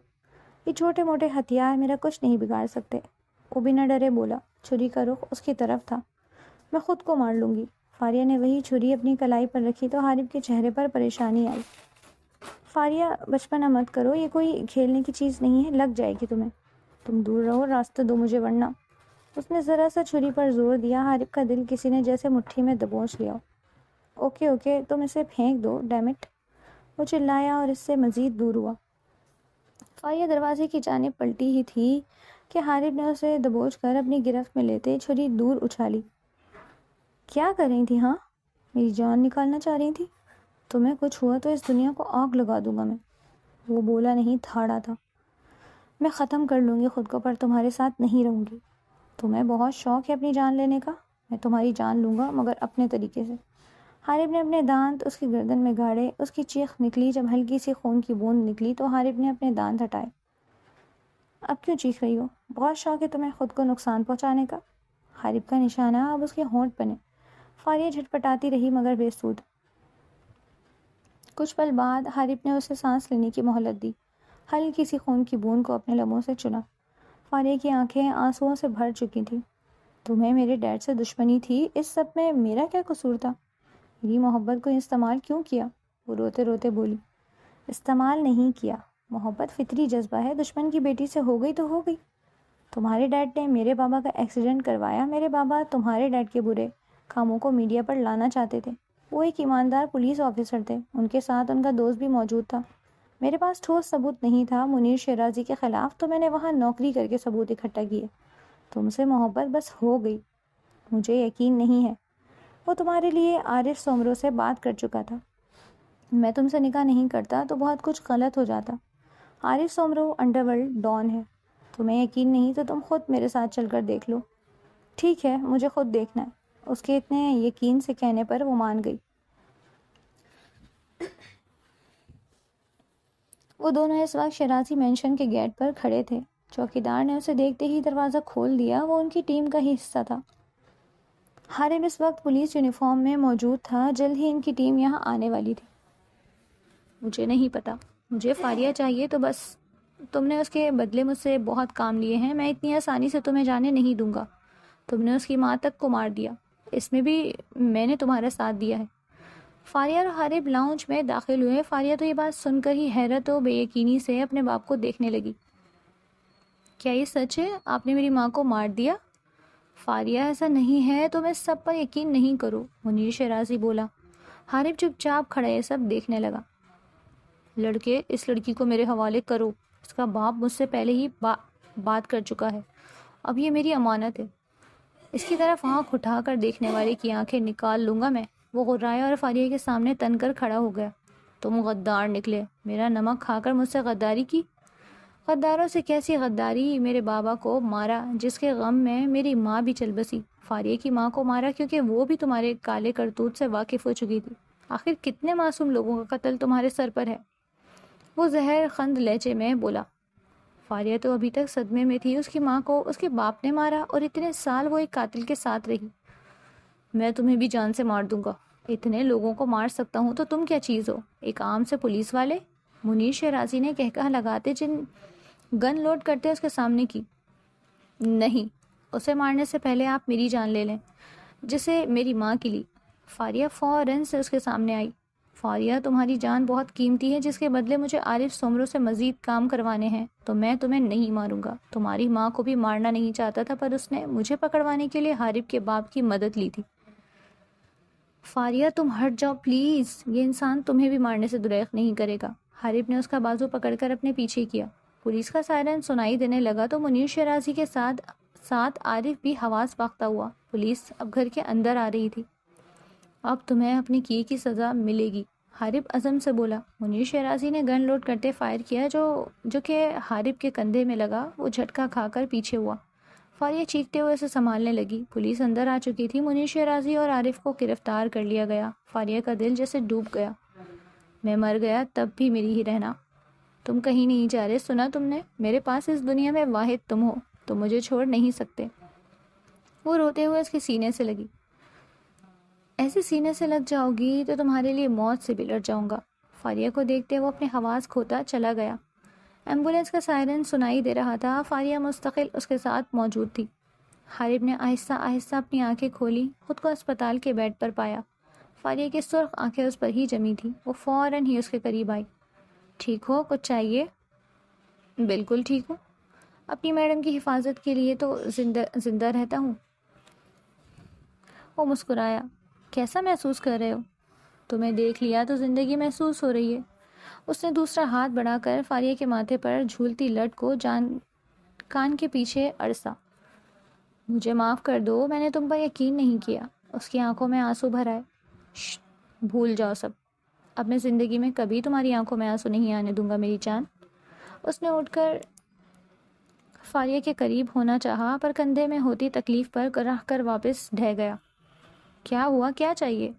یہ چھوٹے موٹے ہتھیار میرا کچھ نہیں بگاڑ سکتے۔ وہ بنا ڈرے بولا، چھری کا رخ اس کی طرف تھا۔ میں خود کو مار لوں گی۔ فاریہ نے وہی چھری اپنی کلائی پر رکھی تو حارث کے چہرے پر پریشانی آئی۔ فاریہ بچپنا مت کرو، یہ کوئی کھیلنے کی چیز نہیں ہے، لگ جائے گی تمہیں۔ تم دور رہو، راستہ دو مجھے ورنہ۔ اس نے ذرا سا چھری پر زور دیا۔ حارث کا دل کسی نے جیسے مٹھی میں دبوچ لیا۔ اوکے اوکے، تم اسے پھینک دو، ڈیم اٹ، وہ چلایا اور اس سے مزید دور ہوا۔ فاریہ دروازے کی جانب پلٹی ہی تھی کہ حارث نے اسے دبوچ کر اپنی گرفت میں لیتے چھری دور اچھالی۔ کیا کر رہی تھی؟ ہاں، میری جان نکالنا چاہ رہی تھی؟ تمہیں کچھ ہوا تو اس دنیا کو آگ لگا دوں گا میں۔ وہ بولا نہیں، دھاڑا تھا۔ میں ختم کر لوں گی خود کو پر تمہارے ساتھ نہیں رہوں گی۔ تمہیں بہت شوق ہے اپنی جان لینے کا، میں تمہاری جان لوں گا مگر اپنے طریقے سے۔ حارث نے اپنے دانت اس کی گردن میں گاڑے۔ اس کی چیخ نکلی جب ہلکی سی خون کی بوند نکلی تو حارث نے اپنے دانت ہٹائے۔ اب کیوں چیخ رہی ہو؟ بہت شوق ہے تمہیں خود کو نقصان پہنچانے کا؟ حارث کا نشانہ اب اس کے ہونٹ بنے۔ فاریہ جھٹپٹاتی رہی مگر بے سود۔ کچھ پل بعد حارث نے اسے سانس لینے کی مہلت دی۔ ہلکی سی خون کی بوند کو اپنے لبوں سے چنا۔ فاریہ کی آنکھیں آنسوؤں سے بھر چکی تھیں۔ تمہیں میرے ڈیڈ سے دشمنی تھی، اس سب میں میرا کیا قصور تھا؟ میری محبت کو استعمال کیوں کیا؟ وہ روتے روتے بولی۔ استعمال نہیں کیا، محبت فطری جذبہ ہے، دشمن کی بیٹی سے ہو گئی تو ہو گئی۔ تمہارے ڈیڈ نے میرے بابا کا ایکسیڈنٹ کروایا، میرے بابا تمہارے ڈیڈ کے برے کاموں کو میڈیا پر لانا چاہتے تھے۔ وہ ایک ایماندار پولیس آفیسر تھے، ان کے ساتھ ان کا دوست بھی موجود تھا۔ میرے پاس ٹھوس ثبوت نہیں تھا منیر شیرازی کے خلاف تو میں نے وہاں نوکری کر کے ثبوت اکٹھا کیے۔ تم سے محبت بس ہو گئی، مجھے یقین نہیں ہے۔ وہ تمہارے لیے عارف سومرو سے بات کر چکا تھا۔ میں تم سے نکاح نہیں کرتا تو بہت کچھ غلط ہو جاتا۔ عارف سومرو انڈر ورلڈ ڈان ہے۔ تمہیں یقین نہیں تو تم خود میرے ساتھ چل کر دیکھ لو۔ ٹھیک ہے، مجھے خود دیکھنا ہے۔ اس کے اتنے یقین سے کہنے پر وہ مان گئی۔ وہ دونوں اس وقت شیرازی مینشن کے گیٹ پر کھڑے تھے۔ چوکیدار نے اسے دیکھتے ہی دروازہ کھول دیا، وہ ان کی ٹیم کا ہی حصہ تھا۔ حارث اس وقت پولیس یونیفارم میں موجود تھا، جلد ہی ان کی ٹیم یہاں آنے والی تھی۔ مجھے نہیں پتا، مجھے فاریہ چاہیے تو بس۔ تم نے اس کے بدلے مجھ سے بہت کام لیے ہیں، میں اتنی آسانی سے تمہیں جانے نہیں دوں گا۔ تم نے اس کی ماں تک کو مار دیا، اس میں بھی میں نے تمہارا ساتھ دیا ہے۔ فاریہ اور حارث لاؤنج میں داخل ہوئے۔ فاریہ تو یہ بات سن کر ہی حیرت و بے یقینی سے اپنے باپ کو دیکھنے لگی۔ کیا یہ سچ ہے؟ آپ نے میری ماں کو مار دیا؟ فاریہ ایسا نہیں ہے، تم اس سب پر یقین نہیں کرو، منیر شیرازی بولا۔ حارث چپ چاپ کھڑا یہ سب دیکھنے لگا۔ لڑکے، اس لڑکی کو میرے حوالے کرو، اس کا باپ مجھ سے پہلے ہی بات کر چکا ہے، اب یہ میری امانت ہے۔ اس کی طرف آنکھ اٹھا کر دیکھنے والے کی آنکھیں نکال لوں گا میں۔ وہ غرایا اور فاریہ کے سامنے تن کر کھڑا ہو گیا۔ تم غدار نکلے، میرا نمک کھا کر مجھ سے غداری کی۔ غداروں سے کیسی غداری؟ میرے بابا کو مارا جس کے غم میں میری ماں بھی چل بسی۔ فاریہ کی ماں کو مارا کیونکہ وہ بھی تمہارے کالے کرتوت سے واقف ہو چکی تھی۔ آخر کتنے معصوم لوگوں کا قتل تمہارے سر پر ہے؟ وہ زہر خند لہجے میں بولا۔ فاریہ تو ابھی تک صدمے میں تھی۔ اس کی ماں کو اس کے باپ نے مارا اور اتنے سال وہ ایک قاتل کے ساتھ رہی۔ میں تمہیں بھی جان سے مار دوں گا۔ اتنے لوگوں کو مار سکتا ہوں تو تم کیا چیز ہو؟ ایک عام سے پولیس والے؟ منیر شیرازی نے کہکہا لگاتے جن گن لوڈ کرتے اس کے سامنے کی۔ نہیں، اسے مارنے سے پہلے آپ میری جان لے لیں جسے میری ماں کی لی۔ فاریہ فوراً سے اس کے سامنے آئی۔ فاریہ، تمہاری جان بہت قیمتی ہے جس کے بدلے مجھے عارف سومرو سے مزید کام کروانے ہیں، تو میں تمہیں نہیں ماروں گا۔ تمہاری ماں کو بھی مارنا نہیں چاہتا تھا پر اس نے مجھے پکڑوانے کے لیے حارب کے باپ کی مدد لی تھی۔ فاریہ تم ہٹ جاؤ پلیز، یہ انسان تمہیں بھی مارنے سے دریغ نہیں کرے گا۔ حارب نے اس کا بازو پکڑ کر اپنے پیچھے کیا۔ پولیس کا سائرن سنائی دینے لگا تو منیر شیرازی کے ساتھ عارف بھی حواس باختہ ہوا۔ پولیس اب گھر کے اندر آ رہی تھی۔ اب تمہیں اپنی کی سزا ملے گی، حارب عزم سے بولا۔ منیر شیرازی نے گن لوڈ کرتے فائر کیا جو کہ حارب کے کندھے میں لگا۔ وہ جھٹکا کھا کر پیچھے ہوا۔ فاریہ چیختے ہوئے اسے سنبھالنے لگی۔ پولیس اندر آ چکی تھی۔ منیر شیرازی اور عارف کو گرفتار کر لیا گیا۔ فاریہ کا دل جیسے ڈوب گیا۔ میں مر گیا تب بھی میری ہی رہنا۔ تم کہیں نہیں جا رہے، سنا تم نے؟ میرے پاس اس دنیا میں واحد تم ہو، تم مجھے چھوڑ نہیں سکتے۔ وہ روتے ہوئے اس کے سینے سے لگی۔ ایسے سینے سے لگ جاؤ گی تو تمہارے لیے موت سے بھی لڑ جاؤں گا۔ فاریہ کو دیکھتے وہ اپنے حواس کھوتا چلا گیا۔ ایمبولینس کا سائرن سنائی دے رہا تھا۔ فاریہ مستقل اس کے ساتھ موجود تھی۔ حارب نے آہستہ آہستہ اپنی آنکھیں کھولی، خود کو اسپتال کے بیڈ پر پایا۔ فاریہ کی سرخ آنکھیں اس پر ہی جمی تھیں۔ وہ فوراً ہی اس کے قریب آئی۔ ٹھیک ہو؟ کچھ چاہیے؟ بالکل ٹھیک ہوں، اپنی میڈم کی حفاظت کے لیے تو زندہ رہتا ہوں۔ وہ مسکرایا۔ کیسا محسوس کر رہے ہو؟ تمہیں دیکھ لیا تو زندگی محسوس ہو رہی ہے۔ اس نے دوسرا ہاتھ بڑھا کر فاریہ کے ماتھے پر جھولتی لٹ کو کان کے پیچھے اڑسا۔ مجھے معاف کر دو، میں نے تم پر یقین نہیں کیا۔ اس کی آنکھوں میں آنسو بھر آئے۔ بھول جاؤ سب، اب میں زندگی میں کبھی تمہاری آنکھوں میں آنسو نہیں آنے دوں گا میری جان۔ اس نے اٹھ کر فاریہ کے قریب ہونا چاہا پر کندھے میں ہوتی تکلیف پر رہ کر واپس ڈھہ گیا۔ کیا ہوا؟ کیا چاہیے؟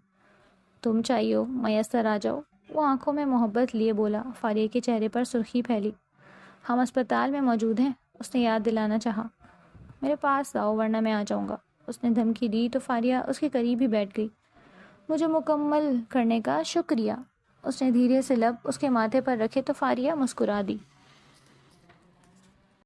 تم چاہیے ہو، میسر آ جاؤ۔ وہ آنکھوں میں محبت لیے بولا۔ فاریہ کے چہرے پر سرخی پھیلی۔ ہم اسپتال میں موجود ہیں، اس نے یاد دلانا چاہا۔ میرے پاس آؤ ورنہ میں آ جاؤں گا۔ اس نے دھمکی دی تو فاریہ اس کے قریب ہی بیٹھ گئی۔ مجھے مکمل کرنے کا شکریہ۔ اس نے دھیرے سے لب اس کے ماتھے پر رکھے تو فاریہ مسکرا دی۔